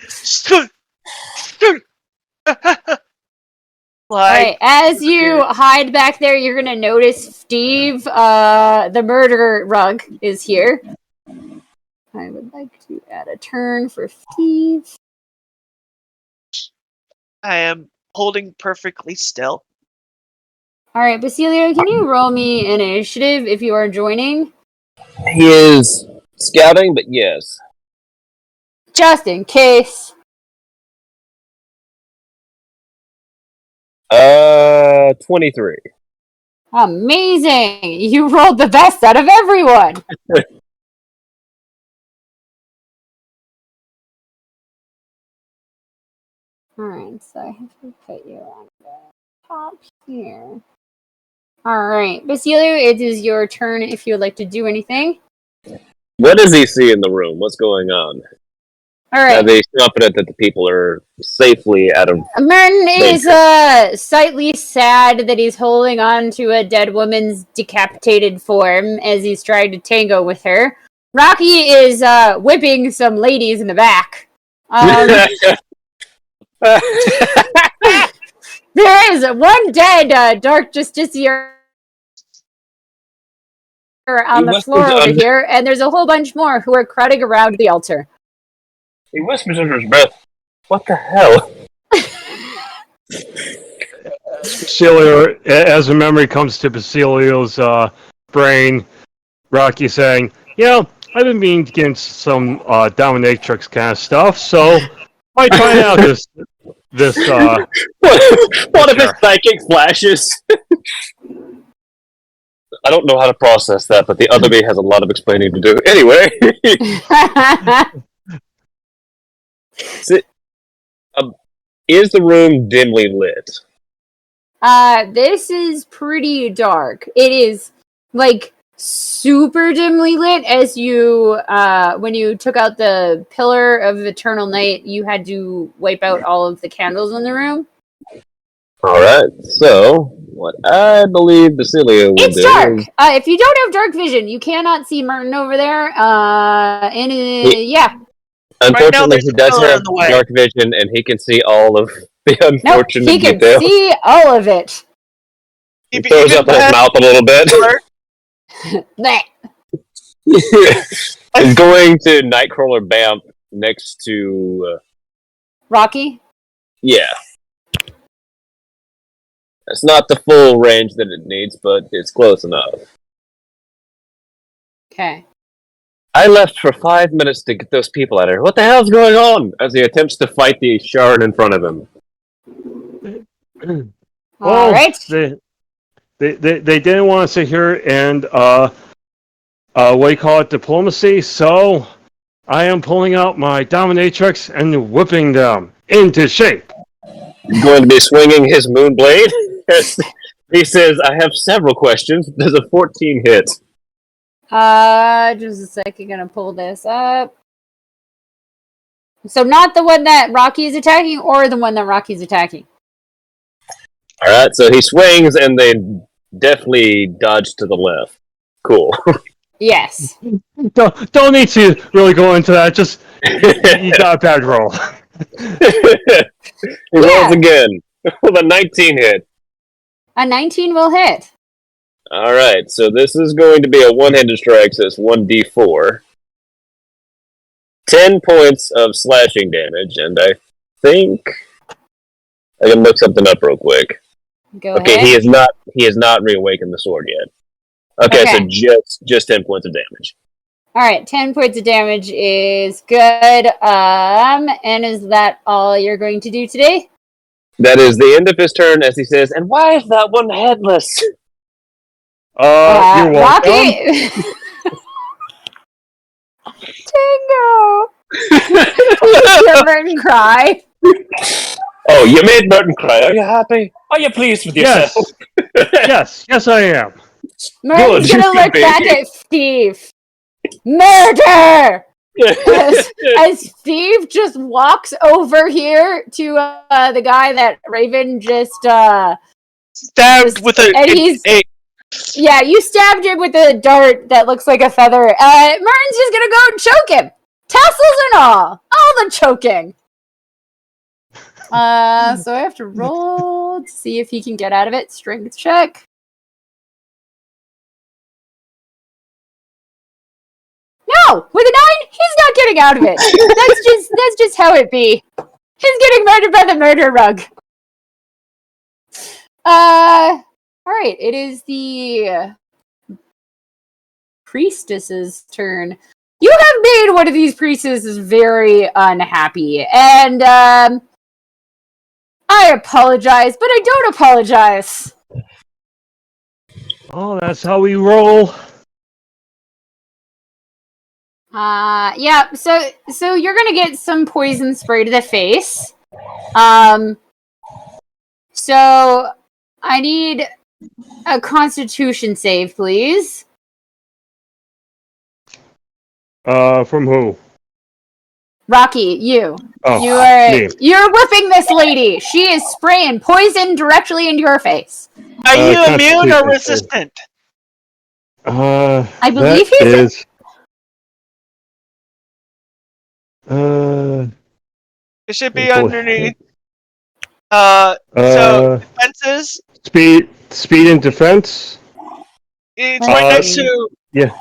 Alright, as you hide back there, you're gonna notice Steve, the murder rug, is here. I would like to add a turn for Steve. I am holding perfectly still. All right, Basilio, can you roll me an initiative if you are joining? He is scouting, but yes. Just in case. 23. Amazing! You rolled the best out of everyone! Alright, so I have to put you on the top here. Alright, Basilio, it is your turn if you would like to do anything. What does he see in the room? What's going on? Are Alright. they confident that the people are safely out of... Merton is slightly sad that he's holding on to a dead woman's decapitated form as he's trying to tango with her. Rocky is whipping some ladies in the back. There is one dead Dark Justiciar on the floor over here, and there's a whole bunch more who are crowding around the altar. He whispers under his breath, "What the hell?" Basilio, as a memory comes to Basilio's brain, Rocky saying, I've been meaning to get into some dominatrix kind of stuff, so might try out this What if his psychic flashes? I don't know how to process that, but the other me has a lot of explaining to do. Anyway. Is the room dimly lit? This is pretty dark. It is, like, super dimly lit as you, when you took out the Pillar of Eternal Night, you had to wipe out all of the candles in the room. Alright, so, what I believe Basilio will do... It's dark! If you don't have dark vision, you cannot see Martin over there, yeah. Unfortunately, right he does have dark vision, and he can see all of the unfortunate he can details. see all of it. He throws up his mouth a little bit. He's going to Nightcrawler Bamp next to... Rocky? Yeah. It's not the full range that it needs, but it's close enough. Okay. I left for 5 minutes to get those people out of here. What the hell's going on? As he attempts to fight the shard in front of him. All right. They didn't want to sit here and what do you call it, diplomacy, so I am pulling out my dominatrix and whipping them into shape. He's going to be swinging his moon blade. He says, I have several questions. Does a 14 hit? Just a second, gonna pull this up. So not the one that Rocky is attacking, or the one that Rocky's attacking? Alright, so he swings and they definitely dodge to the left. Cool. Yes. Don't need to really go into that, just you got a bad roll. He rolls again with a 19 hit. A 19 will hit. Alright, so this is going to be a one-handed strike, so it's 1d4. 10 points of slashing damage, and I think I can look something up real quick. Go okay, ahead. he has not reawakened the sword yet. Okay, so just 10 points of damage. Alright, 10 points of damage is good. And is that all you're going to do today? That is the end of his turn, as he says, and why is that one headless? You're welcome. Rocky! Tango! Did Merton cry? Oh, you made Merton cry. Are you happy? Are you pleased with yourself? Yes, I am. Merton's gonna look back at Steve. Murder! as Steve just walks over here to the guy that Raven just stabbed with a... Yeah, you stabbed him with a dart that looks like a feather. Merton's just gonna go and choke him. Tassels and all the choking. So I have to roll to see if he can get out of it. Strength check. No, with a 9, he's not getting out of it. That's just how it be. He's getting murdered by the murder rug. All right. It is the priestess's turn. You have made one of these priestesses very unhappy, and I apologize, but I don't apologize. Oh, that's how we roll. Yeah. So you're gonna get some poison spray to the face. So I need a Constitution save, please. From who? Rocky, you. Oh, You're whipping this lady. She is spraying poison directly into your face. Are you immune or Constitution resistant? I believe that he's is. It should be underneath. So defenses. Speed and defense. It's right next to. Yeah.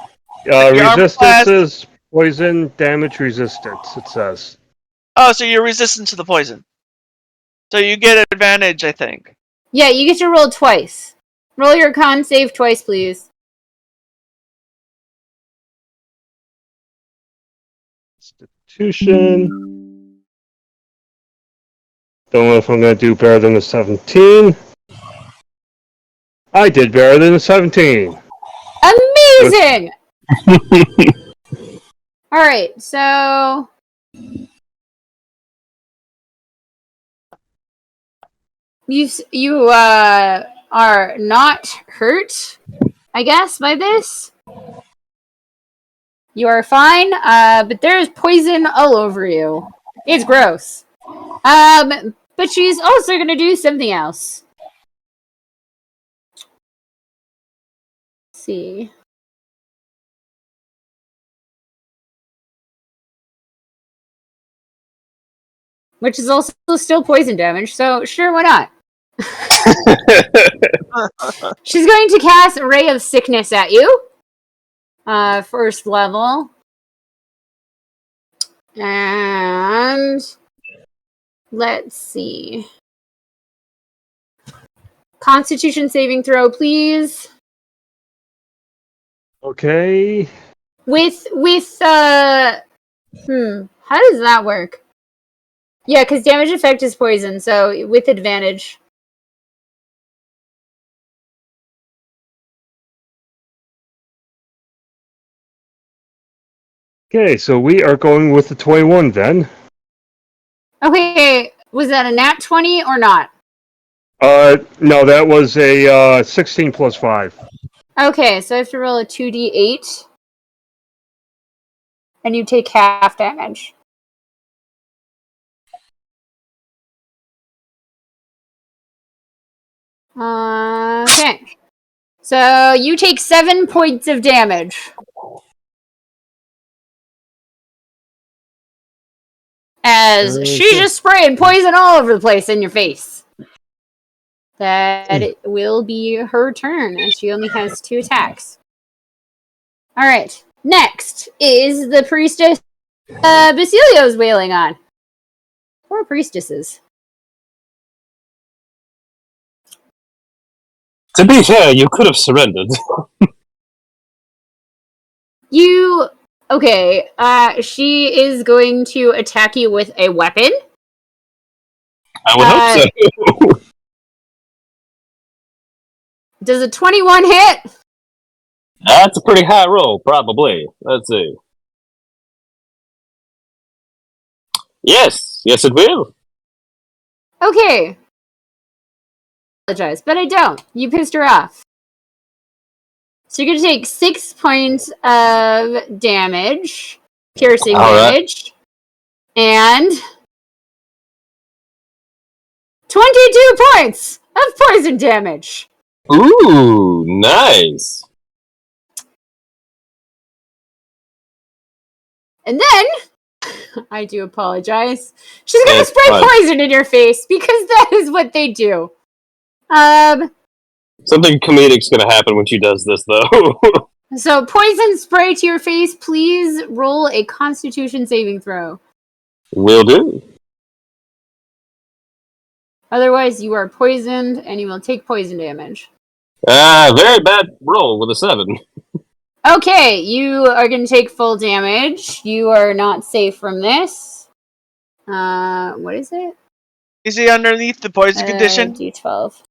Resistance is poison damage resistance. It says. Oh, so you're resistant to the poison. So you get an advantage, I think. Yeah, you get to roll twice. Roll your con save twice, please. Constitution. Don't know if I'm going to do better than a 17. I did better than a 17. Amazing! Alright, so... You are not hurt, I guess, by this. You are fine, but there's poison all over you. It's gross. But she's also going to do something else. Let's see. Which is also still poison damage, so sure, why not? She's going to cast Ray of Sickness at you. First level. And let's see. Constitution saving throw, please. Okay. How does that work? Yeah, because damage effect is poison, so with advantage. Okay, so we are going with the 21 then. Okay, was that a nat 20 or not? No, that was a 16 plus 5. Okay, so I have to roll a 2d8. And you take half damage. Okay. So you take 7 points of damage. As she's just spraying poison all over the place in your face. That it will be her turn, as she only has 2 attacks. Alright. Next is the priestess Basilio's wailing on. Poor priestesses. To be fair, you could have surrendered. Okay, she is going to attack you with a weapon. I would hope so. Does a 21 hit? That's a pretty high roll, probably. Let's see. Yes, it will. Okay. I apologize, but I don't. You pissed her off. So you're going to take 6 points of damage, piercing damage, and 22 points of poison damage. Ooh, nice. And then, I do apologize, she's going to spray poison in your face, because that is what they do. Something comedic's gonna happen when she does this, though. So, poison spray to your face. Please roll a Constitution saving throw. Will do. Otherwise, you are poisoned, and you will take poison damage. Very bad roll with a 7. Okay, you are going to take full damage. You are not safe from this. What is it? Is he underneath the poison condition? D12.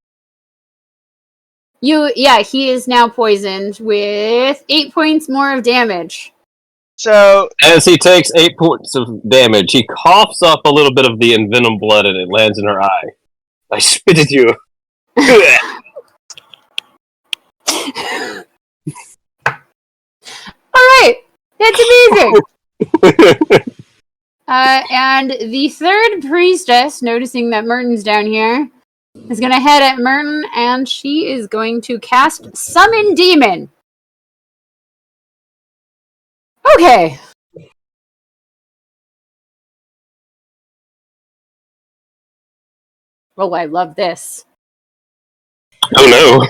He is now poisoned with 8 points more of damage. So, as he takes 8 points of damage, he coughs up a little bit of the envenomed blood and it lands in her eye. I spit at you. Alright! That's amazing! And the third priestess, noticing that Merton's down here, is going to head at Merton, and she is going to cast Summon Demon. Okay. Oh, I love this. Oh no.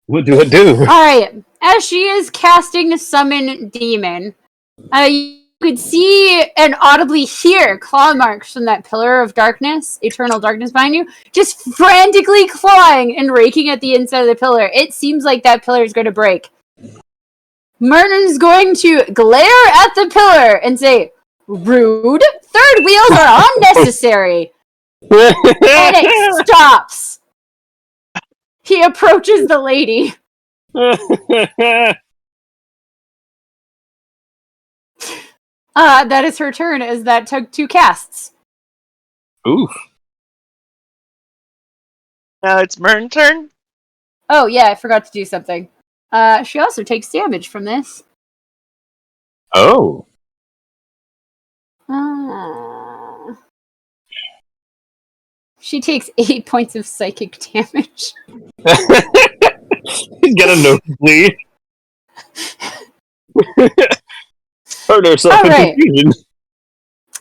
What do it do? Alright, as she is casting Summon Demon, you could see and audibly hear claw marks from that pillar of darkness, eternal darkness behind you, just frantically clawing and raking at the inside of the pillar. It seems like that pillar is going to break. Merton's going to glare at the pillar and say, "Rude. Third wheels are unnecessary." And it stops. He approaches the lady. That is her turn, as that took 2 casts. Oof. Now it's Merton's turn. Oh, yeah, I forgot to do something. She also takes damage from this. Oh. She takes 8 points of psychic damage. He's got a nosebleed. Hurt herself in confusion.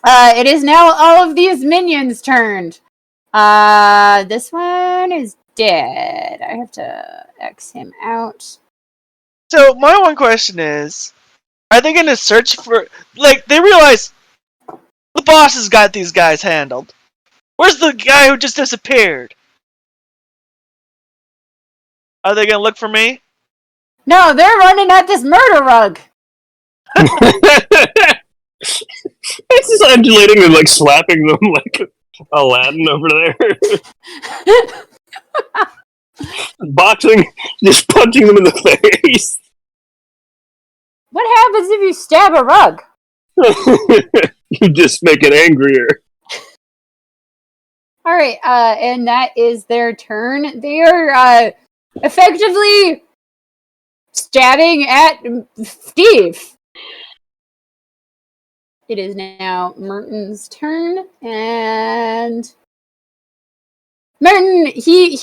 It is now all of these minions' turned. This one is dead. I have to X him out. So my one question is, are they going to search for... Like, they realize the boss has got these guys handled. Where's the guy who just disappeared? Are they going to look for me? No, they're running at this murder rug. It's just undulating and like slapping them like Aladdin over there. Boxing, just punching them in the face. What happens if you stab a rug? You just make it angrier. Alright, and that is their turn. They are effectively stabbing at Steve. It is now Merton's turn, and Merton, he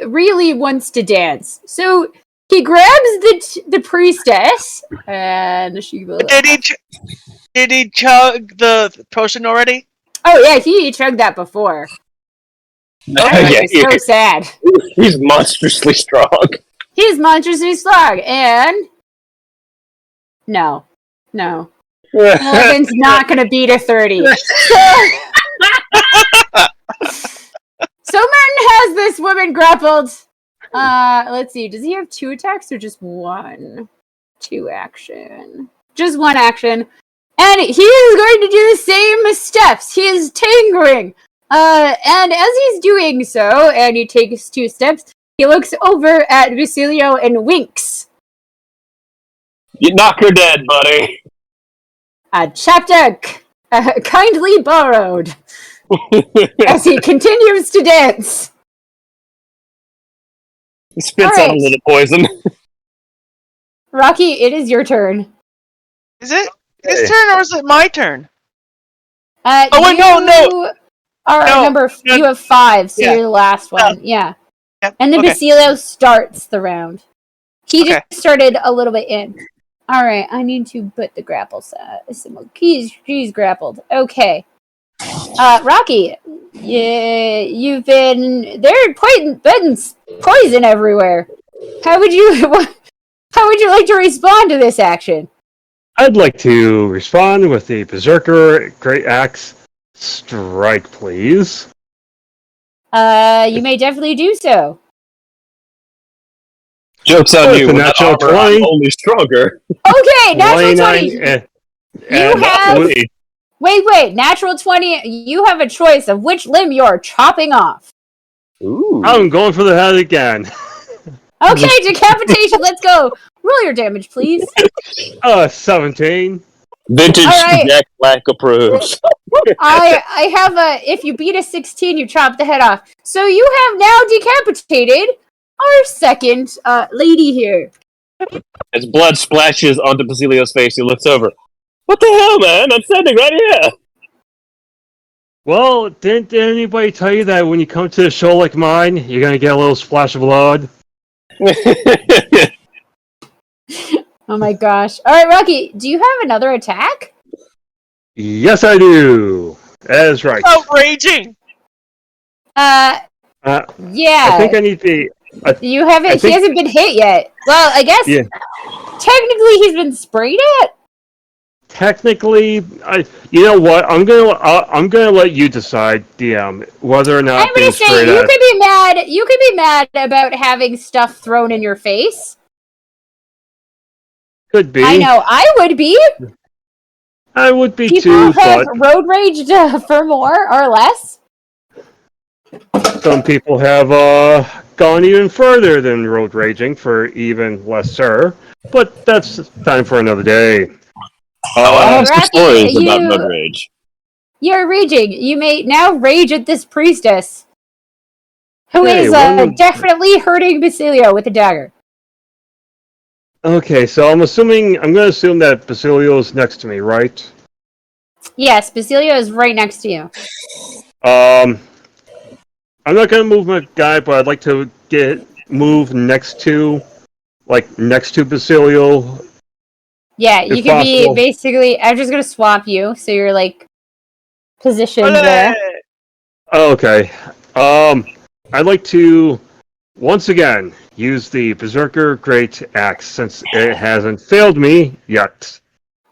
really wants to dance. So he grabs the priestess, and she will... Did he chug the potion already? Oh yeah, he chugged that before. So sad. He's monstrously strong. He's monstrously strong, and no. Morgan's not going to beat a 30. So Merton has this woman grappled. Let's see. Does he have 2 attacks or just 1? 2 action. Just 1 action. And he is going to do the same steps. He is tingling. And as he's doing so, and he takes 2 steps, he looks over at Basilio and winks. You knock her dead, buddy. A chapter kindly borrowed. As he continues to dance. He spits out a little poison. Rocky, it is your turn. Is it his turn or is it my turn? No. You have 5, so you're the last one. Yeah. And then Basilio starts the round. He just started a little bit in. Alright, I need to put the grapple symbol. He's grappled. Okay. Rocky, you've been... There are poison everywhere. How would you... How would you like to respond to this action? I'd like to respond with the Berserker Great Axe Strike, please. You may definitely do so. Joke's on you. With a With that natural armor, I'm 20. only stronger. Okay, natural 20. 29, and You have... with- Wait, natural 20, you have a choice of which limb you're chopping off. Ooh. I'm going for the head again. Okay, decapitation, let's go. Roll your damage, please. 17. Vintage All right. Jack Black approves. I have a, if you beat a 16, you chop the head off. So you have now decapitated our second lady here. As blood splashes onto Basilio's face, he looks over. What the hell, man? I'm standing right here. Well, didn't anybody tell you that when you come to a show like mine, you're gonna get a little splash of blood? Oh my gosh. Alright, Rocky, do you have another attack? Yes, I do. That is right. Outraging! Uh, Yeah. I think I need the. You haven't, he hasn't been hit yet. Well, I guess Yeah. technically he's been sprayed at? Technically, you know what? I'm gonna let you decide, DM, whether or not I'm being gonna say straight you at. could be mad about having stuff thrown in your face. Could be. I know I would be. I would be People too, have but road raged for more or less. some people have gone even further than road raging for even lesser. But that's time for another day. I have some Rocky, stories about road rage. You're raging. You may now rage at this priestess, who Hey, is definitely hurting Basilio with a dagger. Okay, so I'm gonna assume that Basilio's next to me, right? Yes, Basilio is right next to you. I'm not gonna move my guy, but I'd like to move next to Basilio. Yeah, you If could be possible. basically. I'm just gonna swap you, so you're like positioned there. Okay. I'd like to once again use the Berserker Great Axe since it hasn't failed me yet.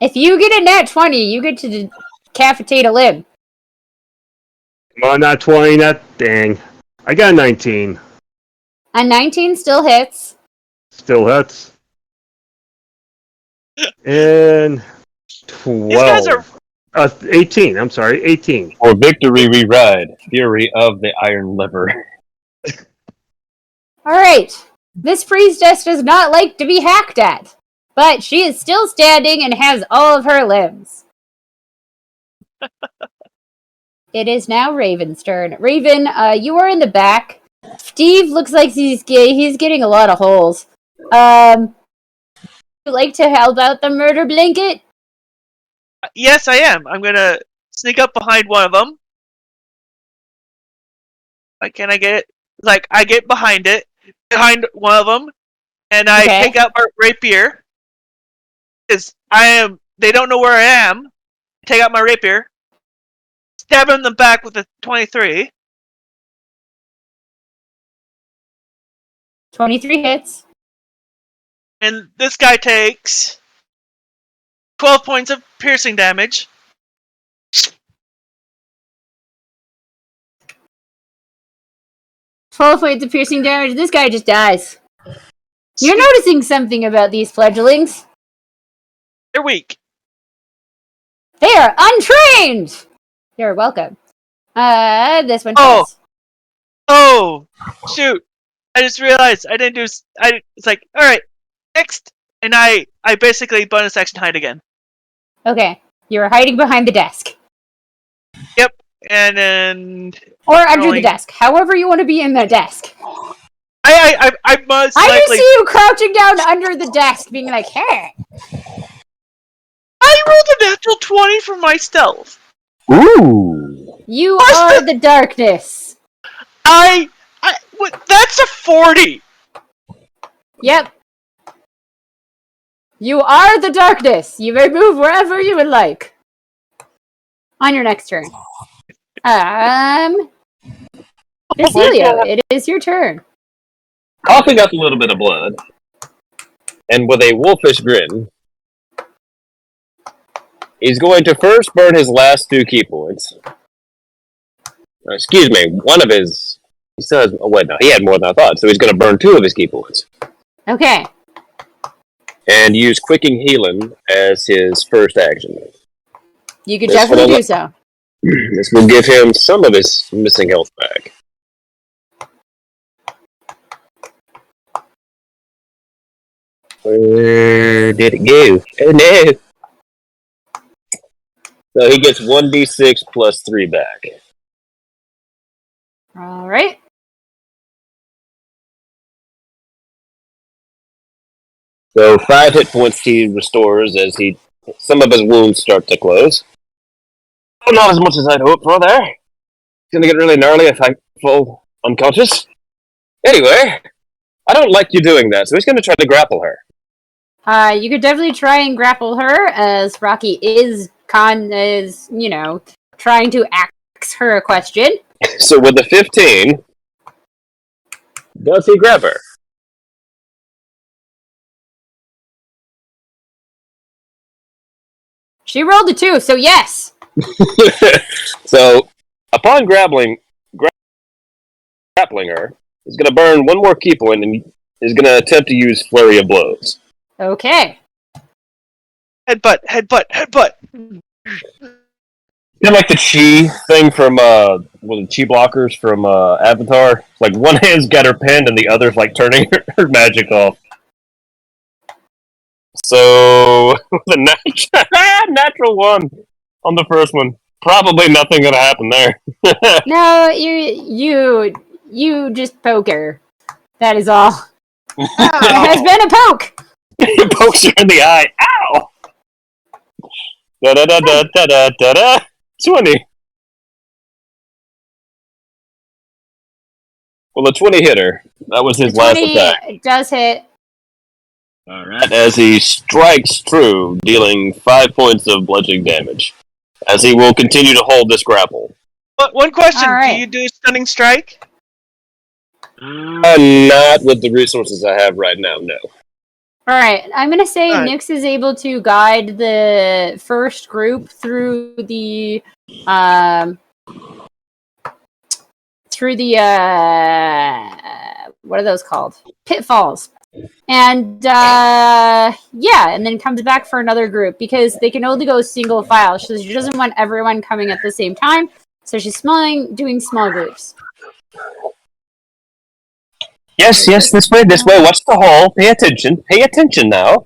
If you get a nat 20, you get to decapitate a limb. Come on, not 20, not dang. I got 19. A 19 still hits. Still hits. And 12. These guys are 18, I'm sorry, 18. For victory we ride, fury of the iron liver. Alright. This priestess does not like to be hacked at, but she is still standing and has all of her limbs. It is now Raven's turn. Raven, you are in the back. Steve looks like he's getting a lot of holes. Would you like to help out the murder blanket? yes, I am. I'm gonna sneak up behind one of them. Can I get it? Like, I get behind one of them, and I Okay. take out my rapier. Because they don't know where I am. Take out my rapier. Stab him in the back with a 23. 23 hits. And this guy takes 12 points of piercing damage. Twelve points of piercing damage. This guy just dies. You're noticing something about these fledglings. They're weak. They are untrained! You're welcome. This one Oh. hits. Oh, shoot. I just realized I didn't do... It's like, alright, next. And I basically bonus action hide again. Okay. You're hiding behind the desk. Yep. And then... Or under the Rolling. desk. However you want to be in the desk. I most I just likely... see you crouching down under the desk, being like, hey! I rolled a natural 20 for my stealth. Ooh. You What's are the darkness. That's a 40. Yep. You are the darkness. You may move wherever you would like. On your next turn. Basilio, it is your turn. Coughing up a little bit of blood. and with a wolfish grin, he's going to first burn his last 2 key points. Excuse me, one of his... He still has... Oh, wait, no, he had more than I thought, so he's going to burn 2 of his key points. Okay. And use Quicking Healing as his first action. You could definitely do so. This will give him some of his missing health back. Where did it go? Oh no! So he gets 1d6 plus 3 back. Alright. So 5 hit points he restores as some of his wounds start to close. Oh, not as much as I'd hoped for there. It's gonna get really gnarly if I fall unconscious. Anyway, I don't like you doing that, so he's gonna try to grapple her. You could definitely try and grapple her, as Rocky is, trying to ask her a question. So with the 15, does he grab her? She rolled a 2, so yes! So, upon grappling her, he's going to burn 1 more key point and is going to attempt to use Flurry of Blows. Okay. Headbutt. Kind of like the chi thing from, the chi blockers from Avatar. Like, one hand's got her pinned and the other's like turning her magic off. So, the natural 1 on the first one. Probably nothing gonna happen there. No, you just poke her. That is all. It has been a poke! He pokes her in the eye. Ow! Da-da-da-da-da-da-da-da. 20. Well, the 20 hit her. That was his last attack. It does hit. Alright. As he strikes true, dealing 5 points of bludgeoning damage. As he will continue to hold this grapple. But one question, Right. Do you do Stunning Strike? Not with the resources I have right now, no. Alright, I'm gonna say Alright. Nyx is able to guide the first group through the what are those called? Pitfalls. And and then comes back for another group because they can only go single file. So she doesn't want everyone coming at the same time. So she's doing small groups. Yes, this way. Watch the hole. Pay attention now.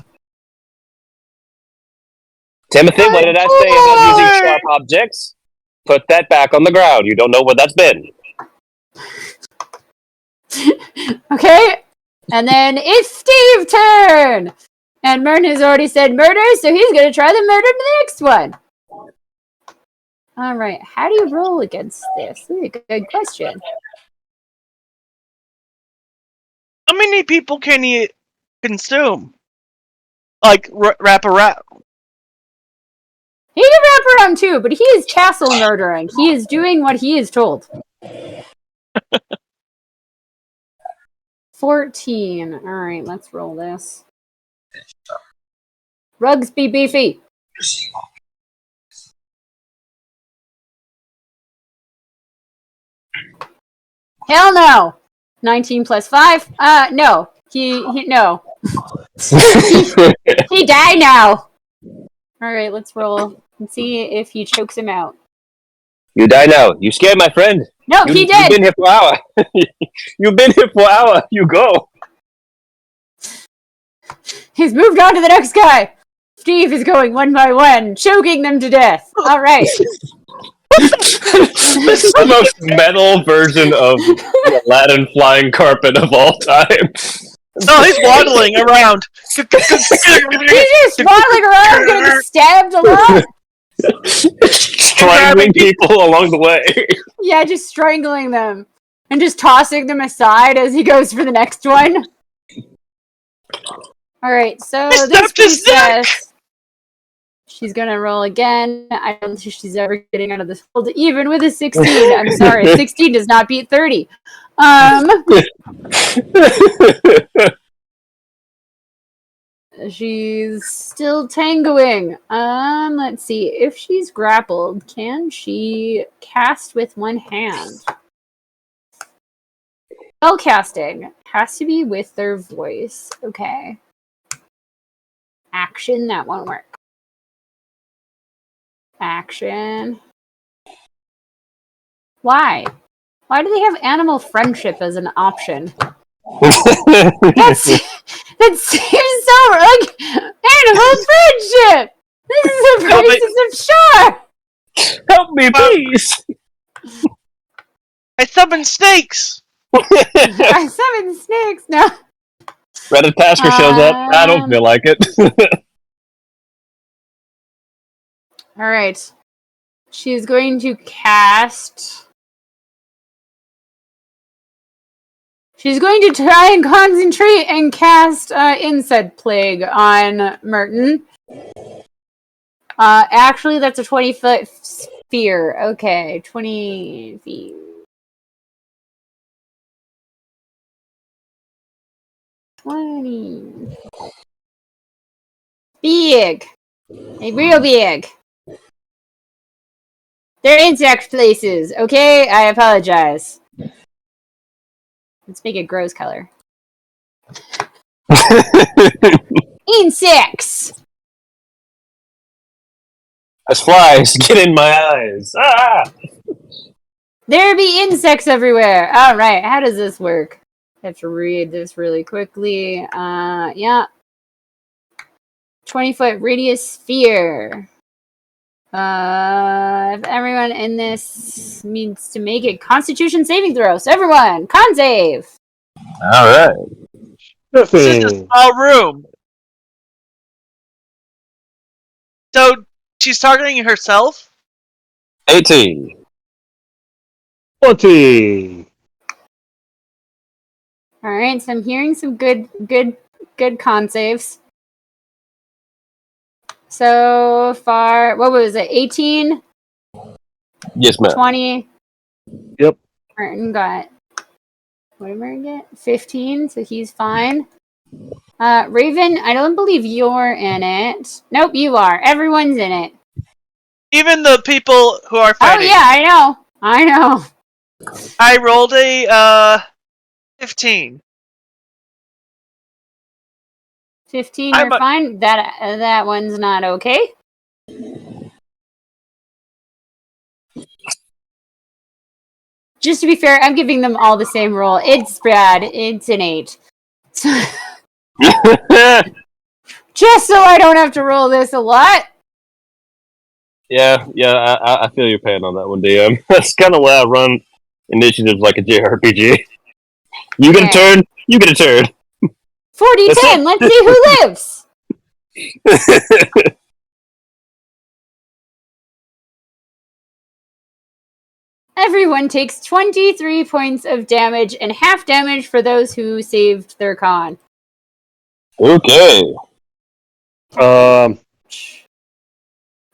Timothy, what did I say about using sharp objects? Put that back on the ground. You don't know where that's been. Okay. And then it's Steve's turn! And Mern has already said murder, so he's going to try the murder to the next one. Alright, how do you roll against this? This is a good question. How many people can you consume? Like, wrap around? He can wrap around too, but he is castle murdering. He is doing what he is told. 14. Alright, let's roll this. Rugs be beefy. Hell no! 19 plus 5? No. No. He died now! Alright, let's roll and see if he chokes him out. You die now. You scared my friend. No, he did! You've been here for an hour. You've been here for an hour. You go. He's moved on to the next guy! Steve is going one by one, choking them to death. Alright. This is the most metal version of the Aladdin flying carpet of all time. No, he's waddling around. He's just waddling around, getting stabbed a lot. Strangling people along the way. Yeah, just strangling them. And just tossing them aside as he goes for the next one. Alright, so this princess, she's gonna roll again. I don't think she's ever getting out of this hold, even with a 16. I'm sorry, 16 does not beat 30. She's still tangoing. Let's see. If she's grappled, can she cast with one hand? Spell casting has to be with their voice. Okay. Action, that won't work. Action. Why? Why do they have animal friendship as an option? That seems so like animal friendship. This is a crisis of shore. Help me, please! I summon snakes. I summon snakes now. Reditasker shows up. I don't feel like it. All right. She's going to cast. She's going to try and concentrate and cast Insect Plague on Merton. Actually, that's a 20-foot sphere. Okay, 20 feet. 20. Big. Real big. They're insect places, okay? I apologize. Let's make it Gro's color. Insects! As flies get in my eyes. Ah! There be insects everywhere. Alright, how does this work? I have to read this really quickly. Yeah. 20-foot radius sphere. If everyone in this needs to make a Constitution saving throw. So everyone, con save! Alright. This is a small room. So she's targeting herself? 18. 20. Alright, so I'm hearing some good con saves. So far, what was it? 18? Yes, ma'am. 20? Yep. Martin got, what did Martin get? 15, so he's fine. Raven, I don't believe you're in it. Nope, you are. Everyone's in it. Even the people who are fighting. Oh yeah, I know. I rolled a 15. 15, you're fine. That one's not okay. Just to be fair, I'm giving them all the same roll. It's bad. It's an 8. Just so I don't have to roll this a lot. Yeah, I feel your pain on that one, DM. That's kind of why I run initiatives like a JRPG. You get a turn, you get a turn. 40-10, let's see who lives! Everyone takes 23 points of damage and half damage for those who saved their con. Okay.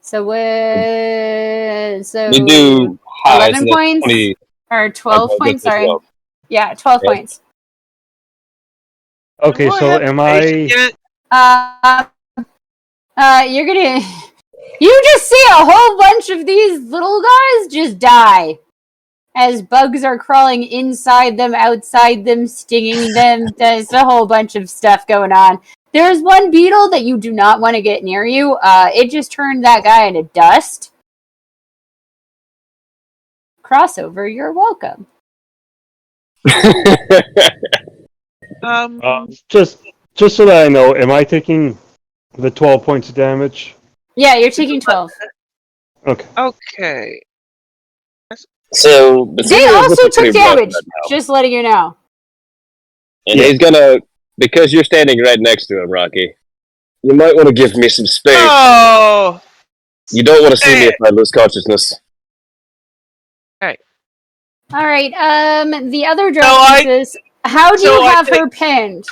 So what? So we do high, 11 so points 20. or 12 points. Sorry. 12. Yeah, 12 points. Okay, so am I? You're gonna. You just see a whole bunch of these little guys just die as bugs are crawling inside them, outside them, stinging them. There's a whole bunch of stuff going on. There's one beetle that you do not want to get near you. It just turned that guy into dust. Crossover, you're welcome. Just so that I know, am I taking the 12 points of damage? Yeah, you're taking 12. Okay. Okay. So they also took damage. Just letting you know. And he's gonna, because you're standing right next to him, Rocky. You might want to give me some space. Oh. You don't want to see me if I lose consciousness. All right. The other drug is how do you have her pinned?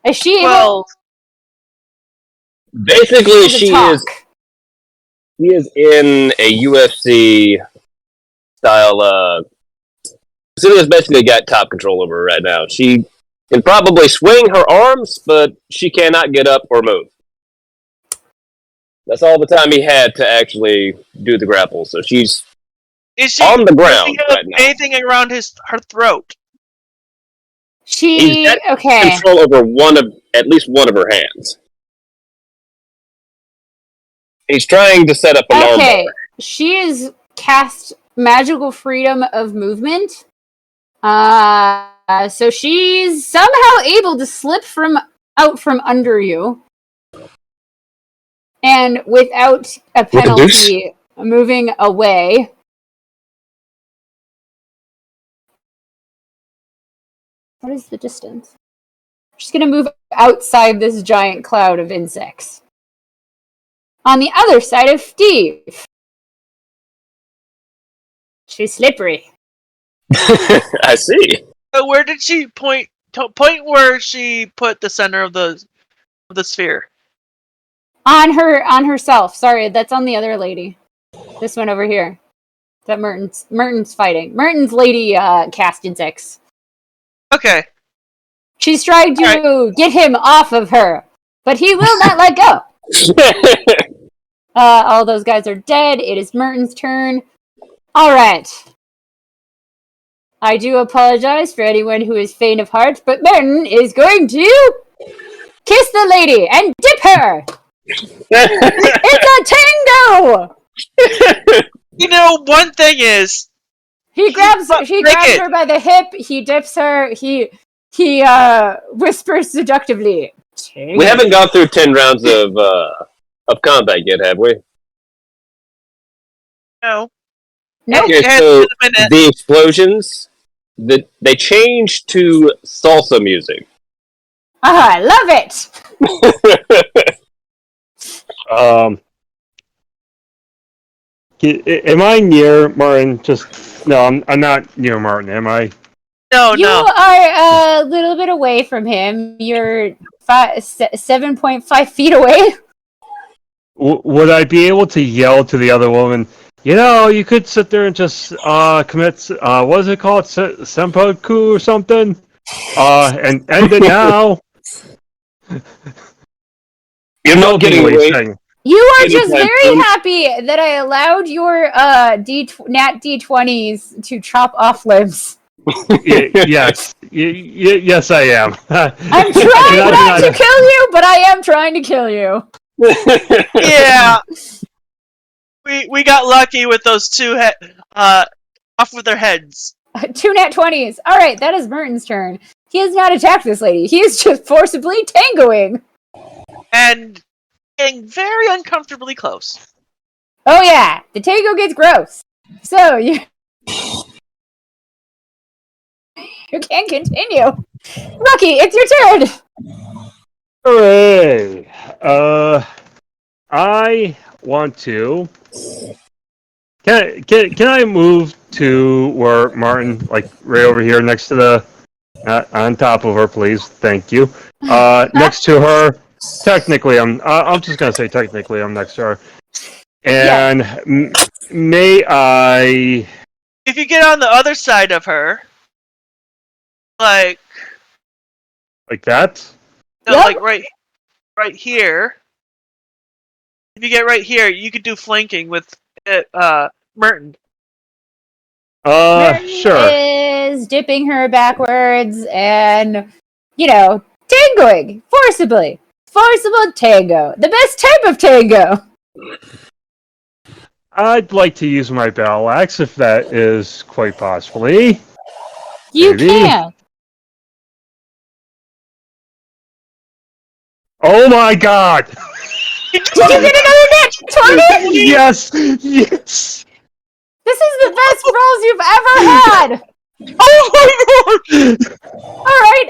Is she able? Basically, she is in a UFC style. Celia's basically got top control over her right now. She Can probably swing her arms, but she cannot get up or move. That's all the time he had to actually do the grapple. So she's on the ground right now. Anything around her throat? She okay. Control over at least one of her hands. He's trying to set up an armbar. She is cast magical freedom of movement. So she's somehow able to slip out from under you. And without a penalty, moving away. What is the distance? She's going to move outside this giant cloud of insects. On the other side of Steve. She's slippery. I see. So where did she point? Point where she put the center of the sphere. On herself. Sorry, that's on the other lady. This one over here. That Merton's fighting. Merton's lady cast insects. Okay. She's trying to get him off of her, but he will not let go. All those guys are dead. It is Merton's turn. All right. I do apologize for anyone who is faint of heart, but Merton is going to kiss the lady and dip her. It's a tango! One thing is, he grabs her by the hip, he dips her, he whispers seductively. We haven't gone through 10 rounds of combat yet, have we? No. Okay, so the explosions, they changed to salsa music. I love it! Am I near Martin? No, I'm not near Martin, am I? No. You are a little bit away from him. You're 7.5 feet away. Would I be able to yell to the other woman, you could sit there and just commit, what is it called? Senpoku or something? And end it now? You're not getting away. You are just very happy that I allowed your nat D20s to chop off limbs. Yes. Yes, I am. I'm trying not to kill you, but I am trying to kill you. Yeah. We got lucky with those two off with their heads. 2 nat 20s. All right, that is Merton's turn. He has not attacked this lady. He is just forcibly tangoing. And getting very uncomfortably close. Oh yeah, the tango gets gross. So you can continue. Rocky, it's your turn. Hooray! I want to. Can I move to where Martin, like right over here, next to the, on top of her, please? Thank you. Next to her. Technically, I'm just gonna say technically I'm next to her. And may I? If you get on the other side of her, like that? No, like right here. If you get right here, you could do flanking with Merton. Merton sure. Is dipping her backwards and tangoing forcibly. Forcible tango. The best type of tango. I'd like to use my battle axe if that is quite possibly. You can. Oh my god! Did you get another nat 20? Yes! Yes! This is the best rolls you've ever had! Oh my god! Alright,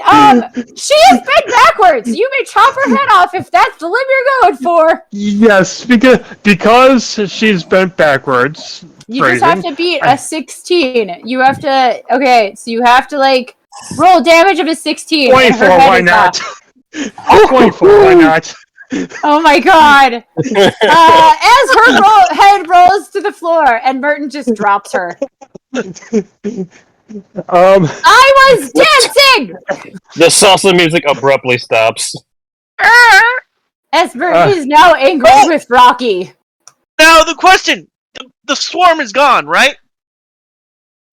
she is bent backwards! You may chop her head off if that's the limb you're going for! Yes, because she's bent backwards. You just have to beat a 16. You have to... Okay, so you have to, roll damage of a 16. 24, why not? 24, why not? Oh my god! As her head rolls to the floor, and Merton just drops her. I was dancing! The salsa music abruptly stops. Esper is now angry with Rocky. Now the question: the swarm is gone, right?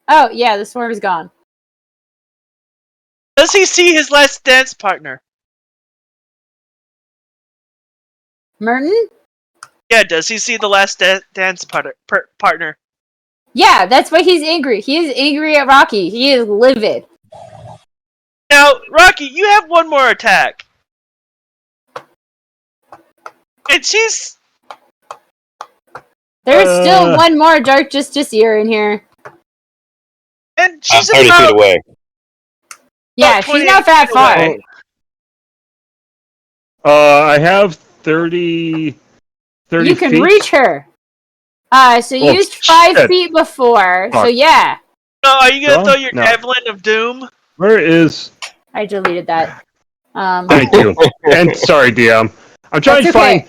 Oh, yeah, the swarm is gone. Does he see his last dance partner? Merton? Yeah, does he see the last dance partner? Yeah, that's why he's angry. He is angry at Rocky. He is livid. Now, Rocky, you have one more attack. And she's... There's still one more Dark Justiciar in here. And she's 30 about... feet away. Yeah, she's not that far. away. I have 30 You can feet. reach her. So you used 5 feet before. Fuck. So yeah. So are you gonna throw your No. javelin of doom? Where is... I deleted that. Thank you. And sorry, DM. I'm trying to okay. find...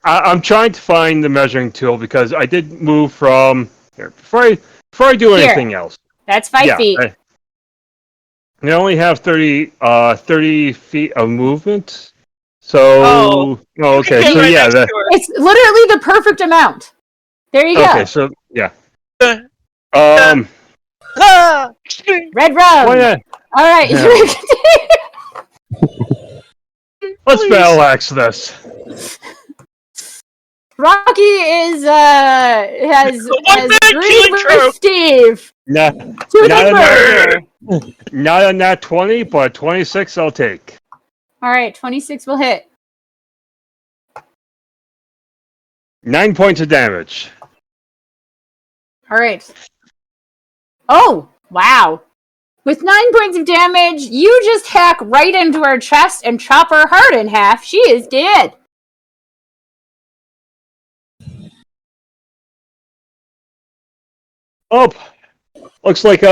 I'm trying to find the measuring tool because I did move from... Here, before I do Here. anything else. That's 5 feet. I only have 30 feet of movement. So... okay, so yeah. It's literally the perfect amount. There you go. Okay, so, yeah. Red rum. Oh, yeah. All right. Yeah. Let's battle axe this. Rocky is has agreed with Steve. Nah, To the murder. not a nat 20, but 26 I'll take. All right, 26 will hit. 9 points of damage. All right. Oh, wow. With 9 points of damage, you just hack right into her chest and chop her heart in half. She is dead. Oh, looks like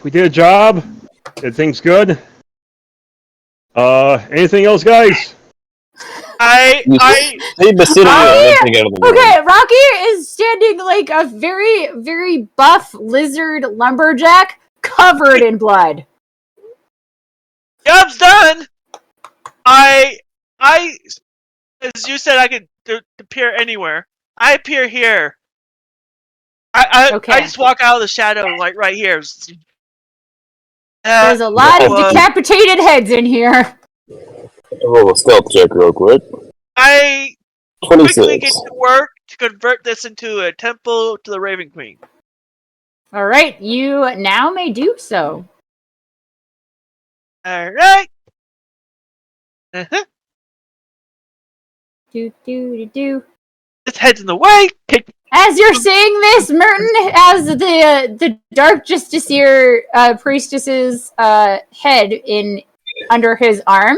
we did a job. Did things good. Anything else, guys? Leave Basilio everything out of the room. Okay, Rocky is standing like a very, very buff lizard lumberjack covered in blood. Job's done. I, as you said, I could appear anywhere. I appear here. I just walk out of the shadow, like right here. There's a lot of decapitated heads in here. Roll a stealth check real quick. I 26. quickly get to work to convert this into a temple to the Raven Queen. All right, you now may do so. All right. Uh-huh. Do. This head's in the way. As you're saying this, Merton has the Dark Justiciar priestess's head in under his arm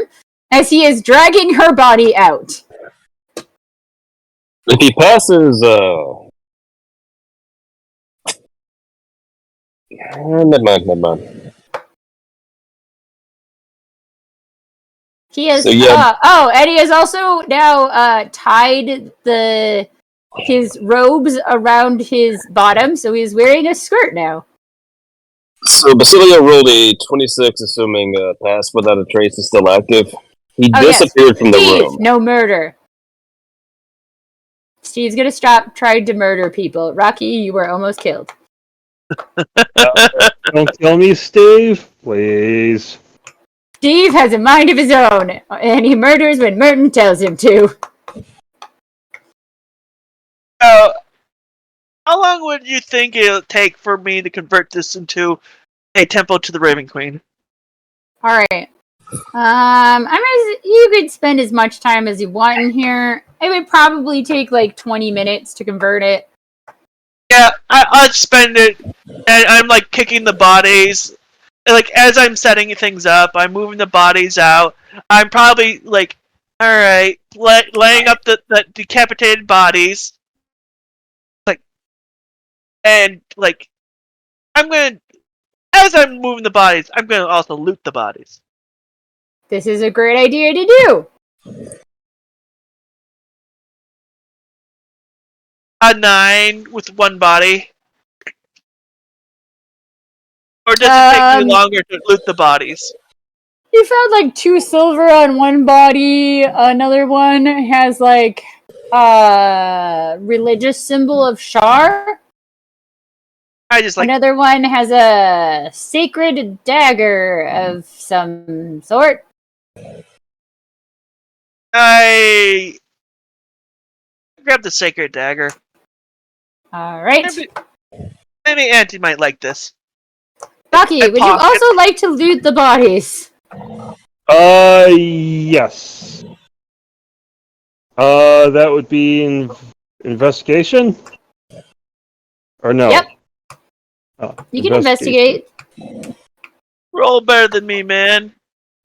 as he is dragging her body out. If he passes, never mind. He is. So, yeah. Eddie has also now tied his robes around his bottom, so he's wearing a skirt now. So Basilio rolled a 26, assuming pass without a trace is still active. He disappeared from the room. No murder. Steve's gonna stop trying to murder people. Rocky, you were almost killed. Don't kill me, Steve. Please. Steve has a mind of his own, and he murders when Merton tells him to. How long would you think it'll take for me to convert this into a temple to the Raven Queen? All right. You could spend as much time as you want in here. It would probably take like 20 minutes to convert it. Yeah, I'd spend it, and I'm like kicking the bodies. Like as I'm setting things up, I'm moving the bodies out. I'm probably like, all right, laying up the decapitated bodies. And like, as I'm moving the bodies, I'm gonna also loot the bodies. This is a great idea to do. A 9 with one body. Or does it take you longer to loot the bodies? You found like 2 silver on one body. Another one has like a religious symbol of Shar. I just like Another one has a sacred dagger of some sort. I grab the sacred dagger. All right. Maybe Auntie might like this. Rocky, would you also like to loot the bodies? Yes. That would be investigation? Or no? Yep. You can investigate. Roll better than me, man.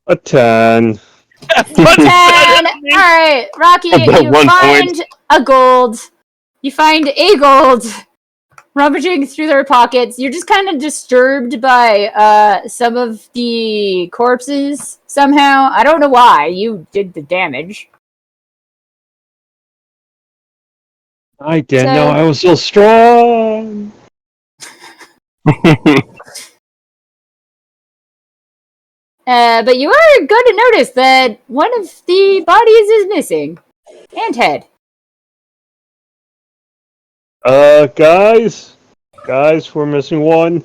A 10. 10! Alright, Rocky, you find a gold. You find a gold. Rummaging through their pockets. You're just kind of disturbed by some of the corpses somehow. I don't know why. You did the damage. I didn't know I was so strong. But you are going to notice that one of the bodies is missing. And head. Guys, we're missing one.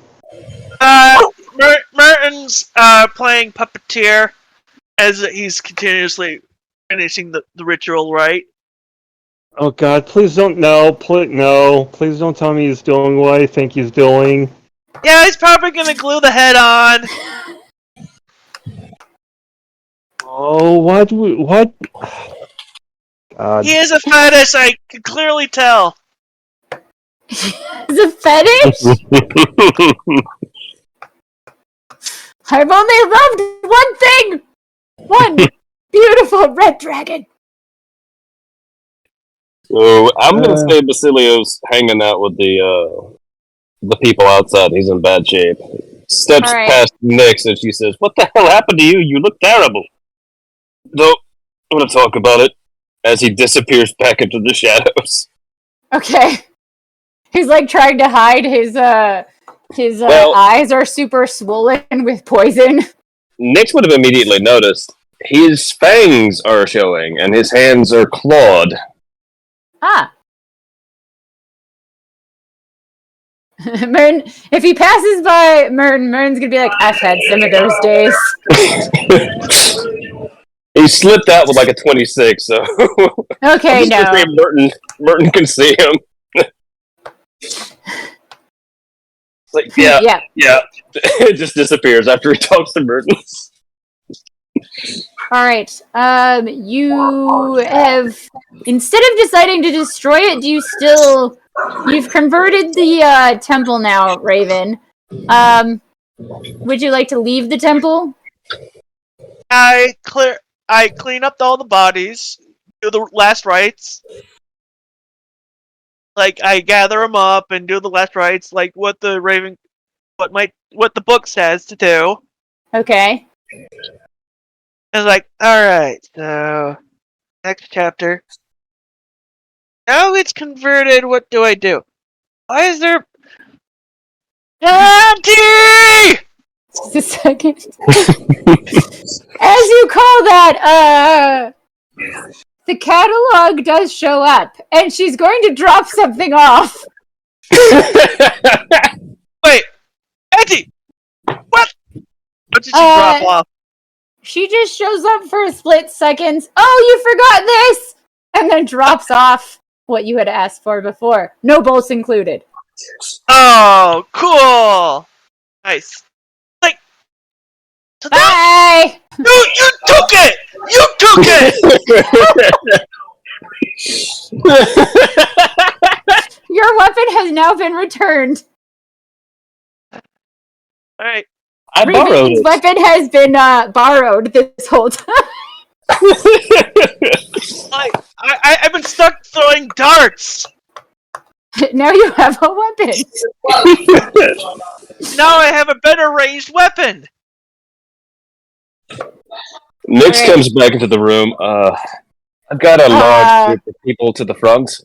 Merton's playing puppeteer as he's continuously finishing the ritual, right? Oh God, please don't, please don't tell me he's doing what I think he's doing. Yeah, he's probably gonna glue the head on. Oh, what? God. He is a fetish, I can clearly tell. Is a fetish? I've only loved one thing! One beautiful red dragon! So I'm gonna say Basilio's hanging out with the people outside. He's in bad shape. Steps past Nyx and she says, "What the hell happened to you? You look terrible." Though I'm gonna talk about it as he disappears back into the shadows. Okay. He's like trying to hide his eyes are super swollen with poison. Nyx would have immediately noticed. His fangs are showing and his hands are clawed. Ah. Merton, if he passes by Merton's gonna be like, I've had some of those days. He slipped out with like a 26, so okay, no. Merton can see him. It's like, yeah. It just disappears after he talks to Merton. Alright, you have, instead of deciding to destroy it, you've converted the, temple now, Raven. Would you like to leave the temple? I clean up all the bodies, do the last rites. Like, I gather them up and do the last rites, like what the book says to do. Okay. It's like, alright, so next chapter. Now it's converted, what do I do? Why is there Auntie! Just a second. As you call that, the catalog does show up, and she's going to drop something off. Wait, Auntie! What? What did she drop off? She just shows up for a split second. Oh, you forgot this! And then drops off what you had asked for before. No bolts included. Oh, cool! Nice. Like, so bye! You took it! You took it! Your weapon has now been returned. Alright. I borrowed it. Weapon has been borrowed this whole time. I've been stuck throwing darts. Now you have a weapon. Now I have a better ranged weapon. Nyx comes back into the room. I've got a large group of people to the front.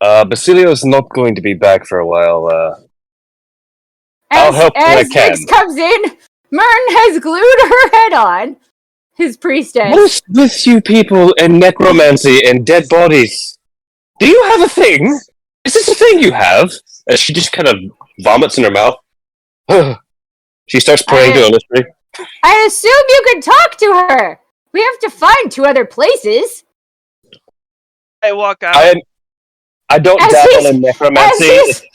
Basilio's not going to be back for a while. I'll help when I As can. Vix comes in, Mern has glued her head on. His priestess. What is with you people and necromancy and dead bodies? Do you have a thing? Is this a thing you have? As she just kind of vomits in her mouth. She starts praying to a mystery. I assume you can talk to her. We have to find 2 other places. I walk out. I don't dabble in necromancy.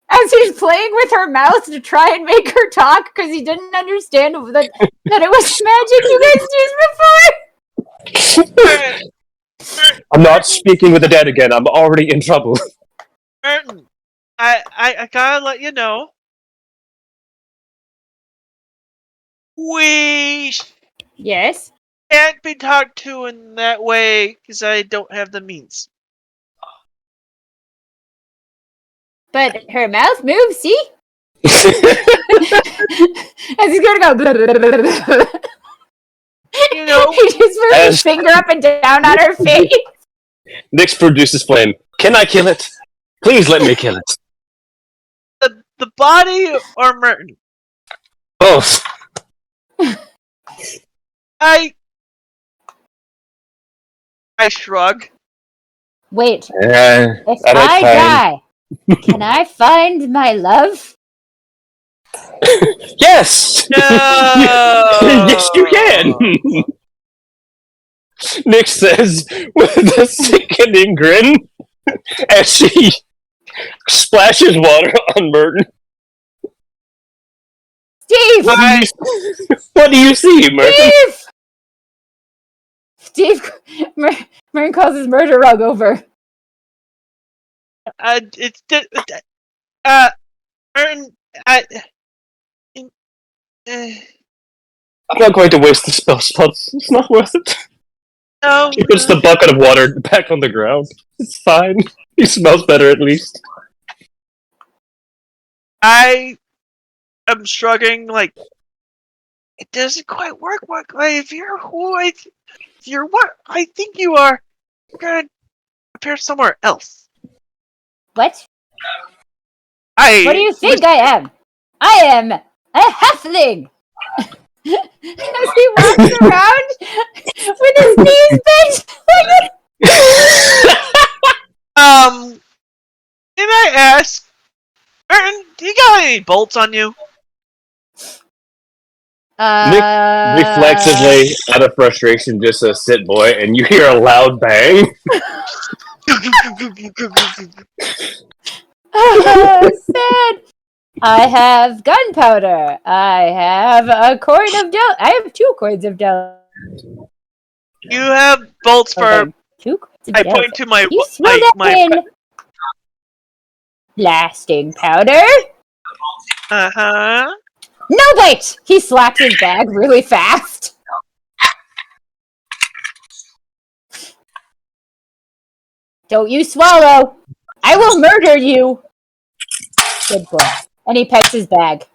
As he's playing with her mouth to try and make her talk because he didn't understand that it was magic you guys used before. I'm not speaking with the dead again. I'm already in trouble. Merton, I gotta let you know. We Yes. can't be talked to in that way because I don't have the means. But her mouth moves, see? As he's gonna go. Blah, blah, blah, blah, blah. You know, he just moves his finger up and down on her face. Nyx produces flame. Can I kill it? Please let me kill it. the body or Merton? Both. I shrug. Wait, At if a I time. die, can I find my love? Yes! No! Yes, you can! Nyx says with a sickening grin as she splashes water on Merton. Steve! What do you see, Merton? Steve! Mern calls his murder rug over. It's Merton. I'm not going to waste the spell slots. It's not worth it. No. He puts the bucket of water back on the ground. It's fine. He smells better at least. I am shrugging like it doesn't quite work. If you're who if you're what I think you are, you're gonna appear somewhere else. What? What do you think I am? I am a halfling! As he walks around with his knees bent. Can I ask, Martin, do you got any bolts on you? Nick reflexively, out of frustration, just says, "Sit, boy," and you hear a loud bang. Sad. I have gunpowder. I have a coin of delta. I have 2 coins of delta. You have bolts for. 2 coins of I delta. point to my. You smell that in blasting powder? Uh-huh. No, wait! He slapped his bag really fast. Don't you swallow! I will murder you! Good boy. And he pets his bag.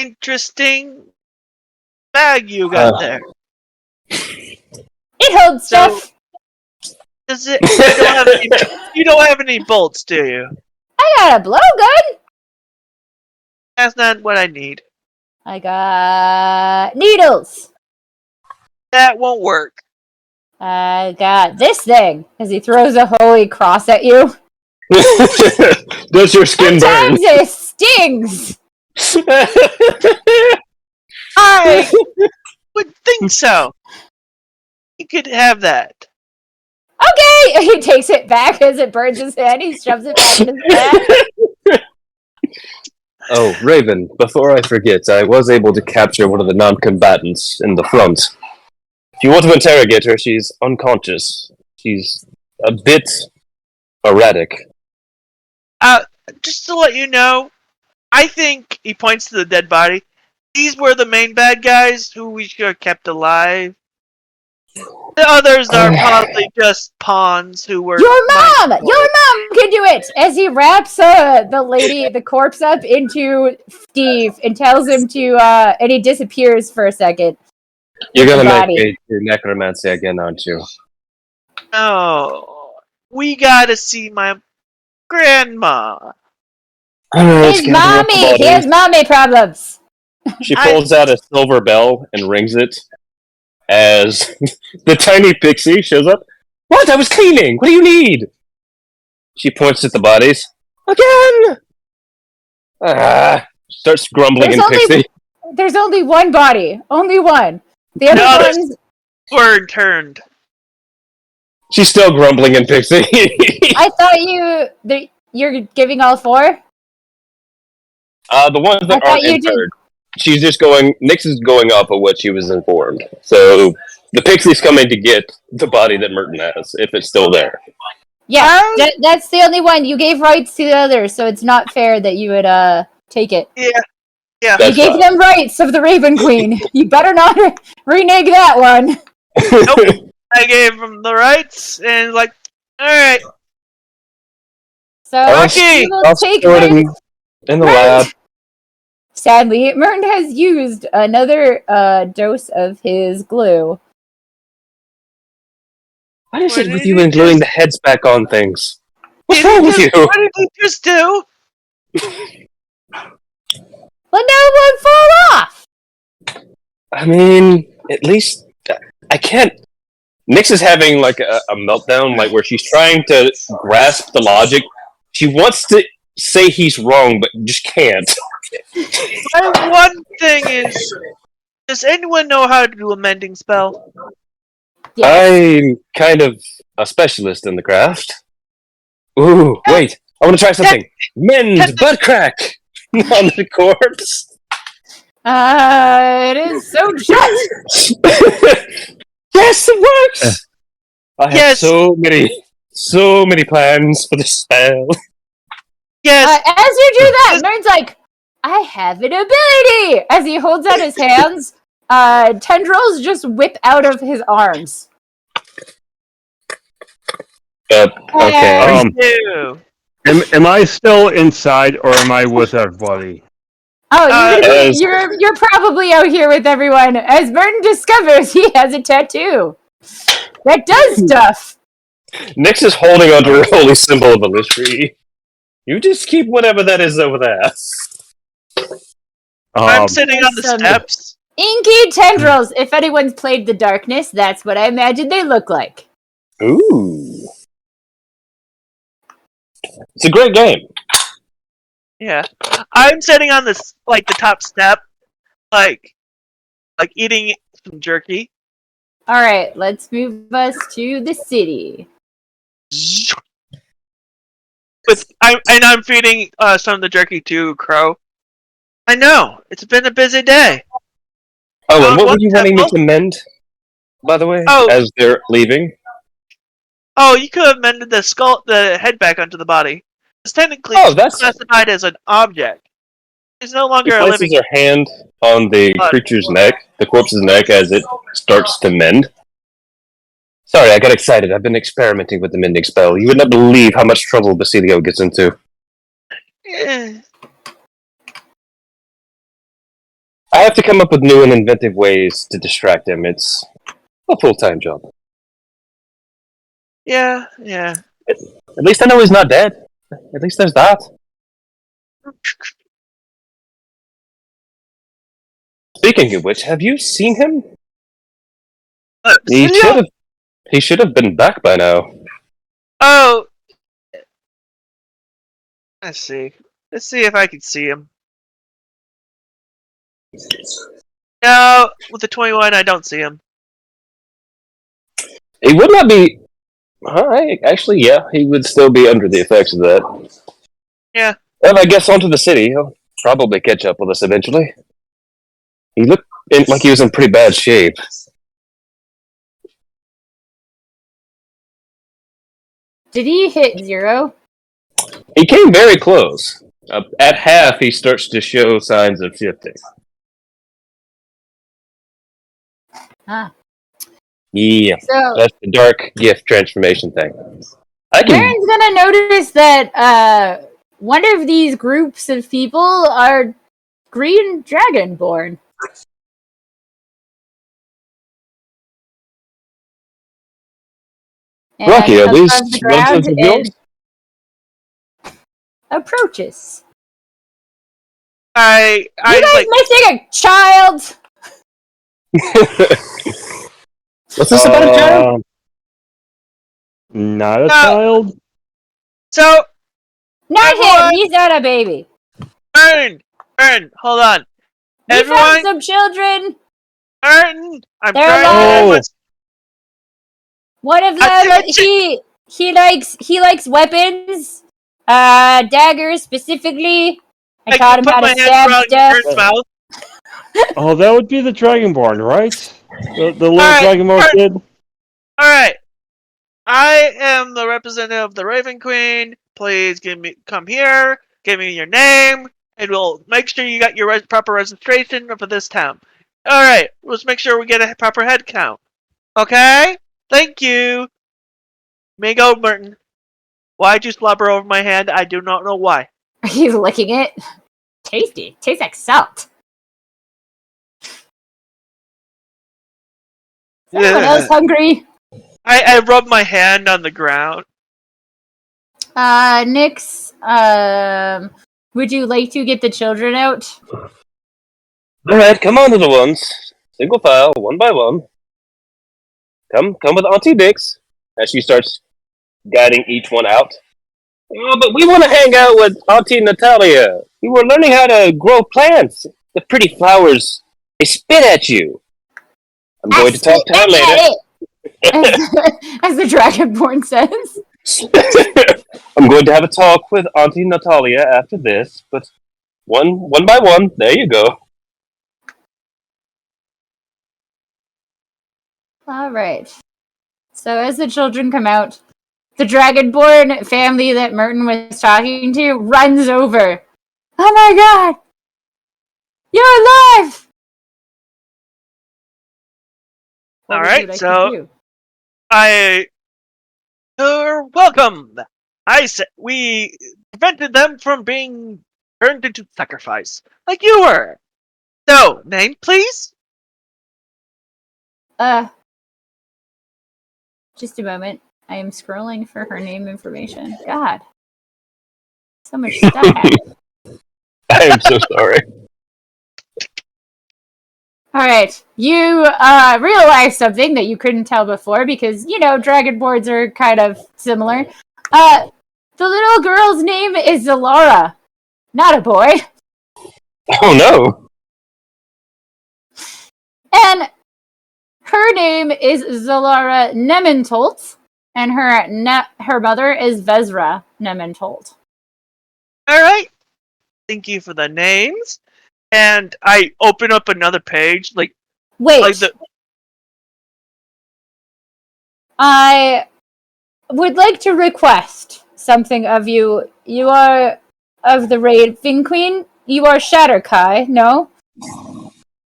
Interesting bag you got there. It holds stuff! Does it? You don't have any bolts, do you? I got a blowgun! That's not what I need. I got needles! That won't work. I got this thing, as he throws a holy cross at you. Does your skin burn? Sometimes it stings! I would think so. You could have that. Okay! He takes it back as it burns his hand. He shoves it back in his bag. Oh, Raven, before I forget, I was able to capture one of the non-combatants in the front. If you want to interrogate her, she's unconscious. She's a bit erratic. Just to let you know, I think he points to the dead body. These were the main bad guys who we should have kept alive. The others are probably just pawns who were. Your mom can do it! As he wraps the corpse up into Steve and tells him to, and he disappears for a second. You're gonna make me do necromancy again, aren't you? Oh, we gotta see my grandma. His mommy problems. She pulls out a silver bell and rings it as the tiny pixie shows up. What? I was cleaning. What do you need? She points at the bodies. Again! Starts grumbling in pixie. There's only one body. Only one. The other ones were turned. She's still grumbling in pixie. I thought you're giving all four? The ones that aren't interned. She's just going. Nyx is going off of what she was informed. So the pixie's coming to get the body that Merton has, if it's still there. Yeah, that's the only one. You gave rights to the others, so it's not fair that you would take it. Yeah. You gave them rights of the Raven Queen. You better not renege that one. Nope. I gave them the rights, and all right. So I'll take store it in the lab. Sadly, Merton has used another dose of his glue. What is it with you and gluing the heads back on things? What's wrong with you? What did you just do? Well, no one fall off! I mean, at least I can't. Nyx is having a meltdown, where she's trying to grasp the logic. She wants to say he's wrong, but just can't. My one thing is, does anyone know how to do a mending spell? Yes. I'm kind of a specialist in the craft. Ooh, wait! I want to try something. Mend butt crack on the corpse. It is so shut. Yes, it works. I have so many plans for the spell. Yes. As you do that, Merton's like, I have an ability! As he holds out his hands, tendrils just whip out of his arms. Okay. Am I still inside, or am I with everybody? Oh, you're probably out here with everyone. As Merton discovers, he has a tattoo that does stuff. Nyx is holding onto a holy symbol of Illusory. You just keep whatever that is over there. I'm sitting on the steps. Inky tendrils. If anyone's played The Darkness, that's what I imagine they look like. Ooh. It's a great game. Yeah. I'm sitting on this, the top step, eating some jerky. Alright, let's move us to the city. I'm feeding some of the jerky to Crow. I know, it's been a busy day. Oh, and what were you wanting me to mend, by the way, as they're leaving? Oh, you could have mended the head back onto the body. It's technically classified as an object. It's no longer a living. She places her hand on the creature's neck, the corpse's neck, as it starts to mend. Sorry, I got excited. I've been experimenting with the mending spell. You would not believe how much trouble Basilio gets into. I have to come up with new and inventive ways to distract him. It's a full-time job. Yeah. At least I know he's not dead. At least there's that. Speaking of which, have you seen him? He should have been back by now. Oh. Let's see if I can see him. No, with the 21, I don't see him. He would not be. Alright, actually, yeah, he would still be under the effects of that. Yeah. Well, I guess onto the city. He'll probably catch up with us eventually. He looked like he was in pretty bad shape. Did he hit 0? He came very close. At half, he starts to show signs of shifting. Ah. Yeah, so, that's the dark gift transformation thing. Baron's gonna notice that one of these groups of people are green dragonborn. Lucky, at least the ground approaches. I You guys like. missing a child? What's this about a child? Not a No. child? So Not everyone, him. He's not a baby. Ern, hold on. We found Everyone, some children. Ern, I'm They're trying alive. to. Oh. One of I them, think he likes weapons. Daggers specifically. I taught him put how to my hand stab around stuff. Ern's mouth. Oh, that would be the Dragonborn, right? The little Alright, Dragonborn Ern. kid? Alright. I am the representative of the Raven Queen. Please come here, give me your name, and we'll make sure you got your proper registration for this town. Alright, let's make sure we get a proper head count. Okay? Thank you. May go, Merton. Why'd you slobber over my hand? I do not know why. Are you licking it? Tasty. Tastes like salt. Is anyone else hungry? I rub my hand on the ground. Nix, would you like to get the children out? Alright, come on, little ones. Single file, one by one. Come with Auntie Nix. As she starts guiding each one out. Oh, but we want to hang out with Auntie Natalia. We were learning how to grow plants. The pretty flowers, they spit at you. I'm going to talk to her later. As the Dragonborn says. I'm going to have a talk with Auntie Natalia after this, but one by one, there you go. Alright. So as the children come out, the Dragonborn family that Merton was talking to runs over. Oh my god! You're alive! Alright, so you're welcome. I said we prevented them from being turned into sacrifice, like you were. So, name, please. Just a moment. I am scrolling for her name information. God. So much stuff happened. I am so sorry. Alright. You realize something that you couldn't tell before because, Dragonborns are kind of similar. The little girl's name is Zalara. Not a boy. Oh no. And her name is Zalara Nementolt, and her mother is Vezra Nementolt. Alright. Thank you for the names. And I open up another page, Wait. I would like to request something of you. You are of the Raven Queen. You are Shatterkai, no?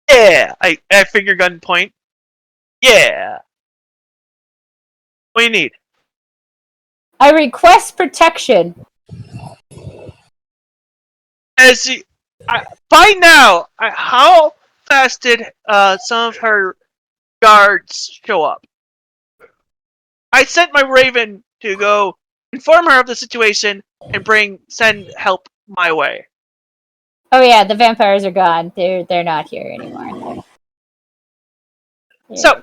Yeah, I finger gun point. Yeah. What do you need? I request protection. By now, how fast did some of her guards show up? I sent my raven to go inform her of the situation and send help my way. Oh yeah, the vampires are gone. They're not here anymore. So,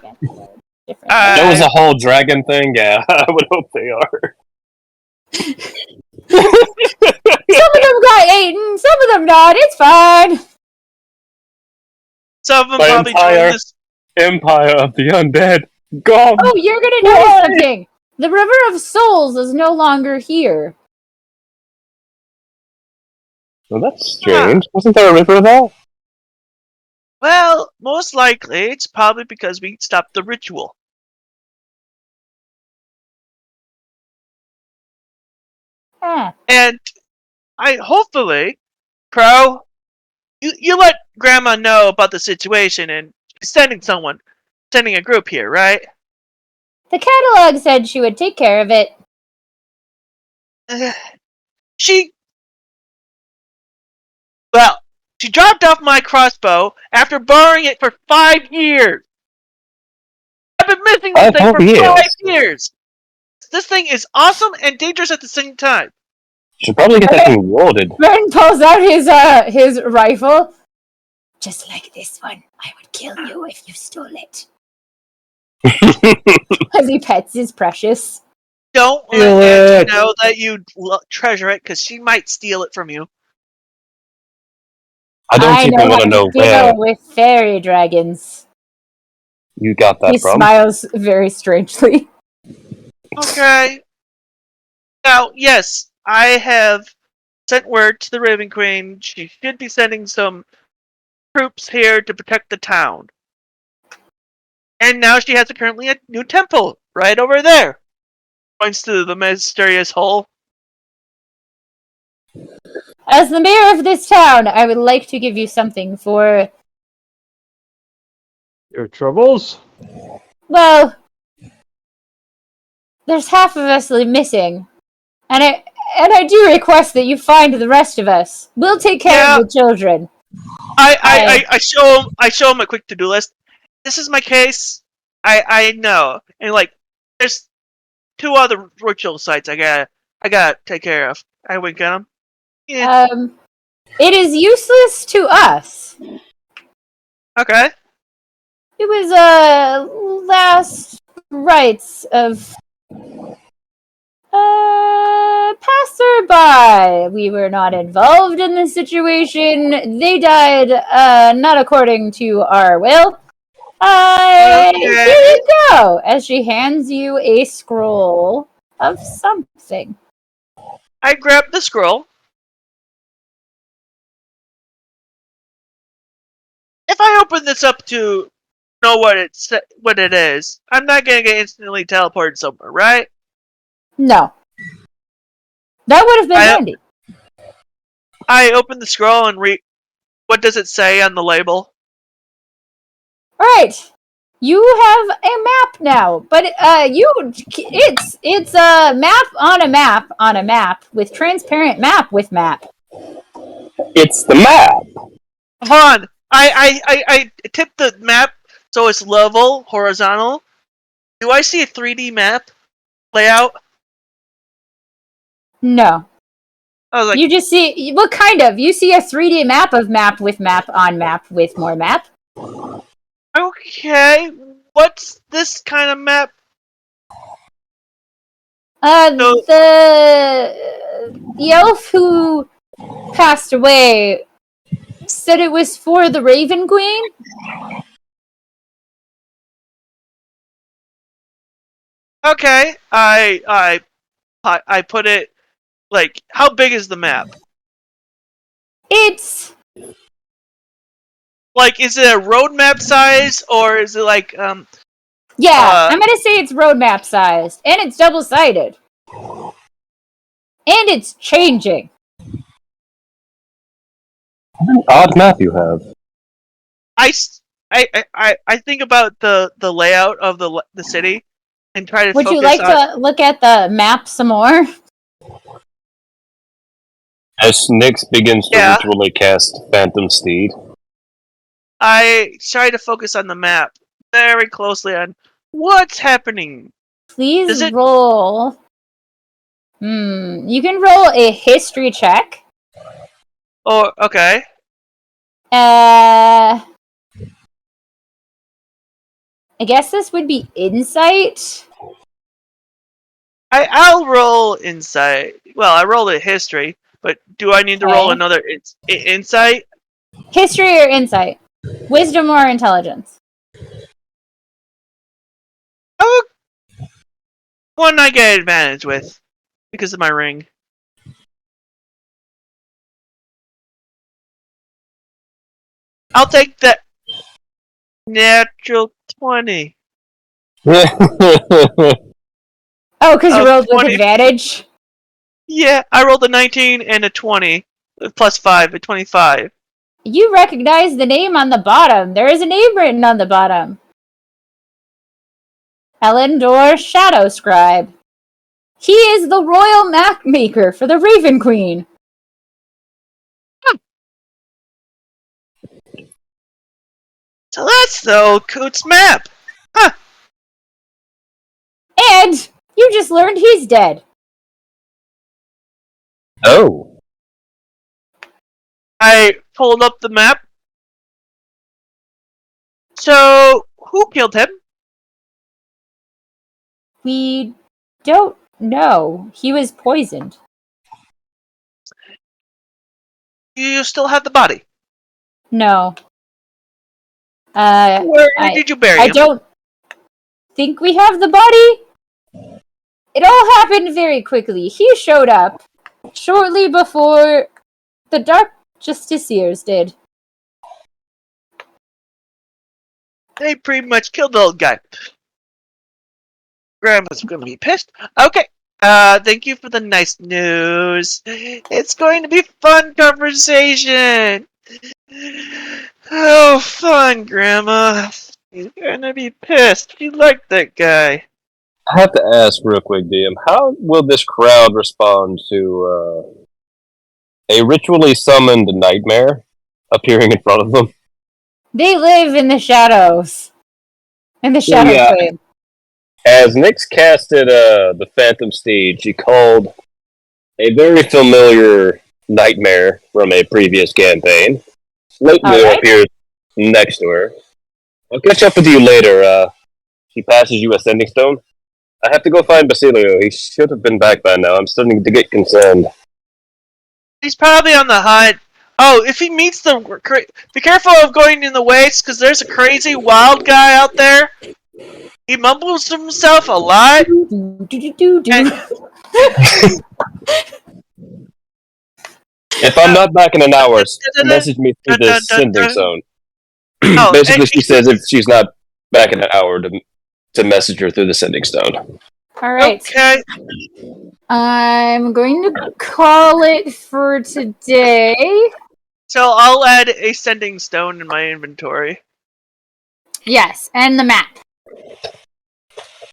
There was a whole dragon thing. Yeah, I would hope they are. Some of them got eaten, some of them not. It's fine. Some of them My probably entire joined this. Empire of the undead gone. Oh, you're gonna notice something. The River of Souls is no longer here. Well, that's strange. Wasn't there a river at all? Well, most likely it's probably because we stopped the ritual. Huh. And hopefully, Crow, you let Grandma know about the situation and she's sending a group here, right? The catalog said she would take care of it. She dropped off my crossbow after borrowing it for 5 years. I've been missing this thing for 5 years. This thing is awesome and dangerous at the same time. Should probably get that thing warded. Vern pulls out his rifle. Just like this one, I would kill you if you stole it. As he pets his precious. Don't let Angie know that you treasure it, because she might steal it from you. I don't even want to know where with fairy dragons. You got that from. He smiles very strangely. Okay. Now, yes, I have sent word to the Raven Queen. She should be sending some troops here to protect the town. And now she has currently a new temple right over there. Points to the mysterious hole. As the mayor of this town, I would like to give you something for... Your troubles? Well, there's half of us missing. And I do request that you find the rest of us. We'll take care of the children. I show him a quick to-do list. This is my case. I know. And there's 2 other ritual sites I gotta take care of. I wink at him. Yeah. It is useless to us. Okay. It was last rites of passerby. We were not involved in the situation. They died not according to our will. Here you go. As she hands you a scroll of something. I grab the scroll. If I open this up to know what it is, I'm not gonna get instantly teleported somewhere, right? No. That would have been handy. I open the scroll and read. What does it say on the label? Alright. You have a map now, but it's a map on a map on a map with transparent map with map. It's the map. Hold on. I tip the map so it's level, horizontal. Do I see a 3D map layout? No. I was like, you just see, what kind of? You see a 3D map of map with map on map with more map. Okay, what's this kind of map? The elf who passed away said it was for the Raven Queen. Okay, I put it, how big is the map? It's... is it a road map size, or is it Yeah, I'm gonna say it's roadmap sized, and it's double-sided. And it's changing. What an odd map you have. I think about the layout of the city, and try to Would focus you like to look at the map some more? As Nyx begins to ritually cast Phantom Steed. I try to focus on the map very closely on what's happening. Please roll. You can roll a history check. Oh, okay. I guess this would be insight. I'll roll insight. Well, I rolled a history, but do I need to roll another insight? History or insight? Wisdom or intelligence? Oh, one I get advantage with because of my ring. I'll take that natural 20. Oh, because you rolled with advantage? Yeah, I rolled a 19 and a 20. Plus 5, a 25. You recognize the name on the bottom. There is a name written on the bottom. Elendor Shadow Scribe. He is the royal map maker for the Raven Queen. So that's the old Coot's map. Huh. And you just learned he's dead. Oh. I pulled up the map. So, who killed him? We don't know. He was poisoned. You still have the body. No. Where did you bury I him? don't think we have the body. It all happened very quickly. He showed up shortly before the Dark Justiciars did. They pretty much killed the old guy. Grandma's gonna be pissed. Okay. Thank you for the nice news. It's going to be fun conversation. Oh, fun, Grandma. She's gonna be pissed. She liked that guy. I have to ask real quick, DM, how will this crowd respond to a ritually summoned nightmare appearing in front of them? They live in the shadows. In the shadow Yeah. plane. As Nyx casted the Phantom Steed, she called a very familiar nightmare from a previous campaign. Slightly Alright. appears next to her. I'll catch up with you later. She passes you a sending stone. I have to go find Basilio. He should have been back by now. I'm starting to get concerned. He's probably on the hunt. Oh, if he meets be careful of going in the waste, because there's a crazy wild guy out there. He mumbles to himself a lot. If I'm not back in an hour, message me through the sending zone. Oh, basically, she says if she's not back in an hour to message her through the sending stone. Alright. Okay. I'm going to call it for today. So I'll add a sending stone in my inventory. Yes, and the map.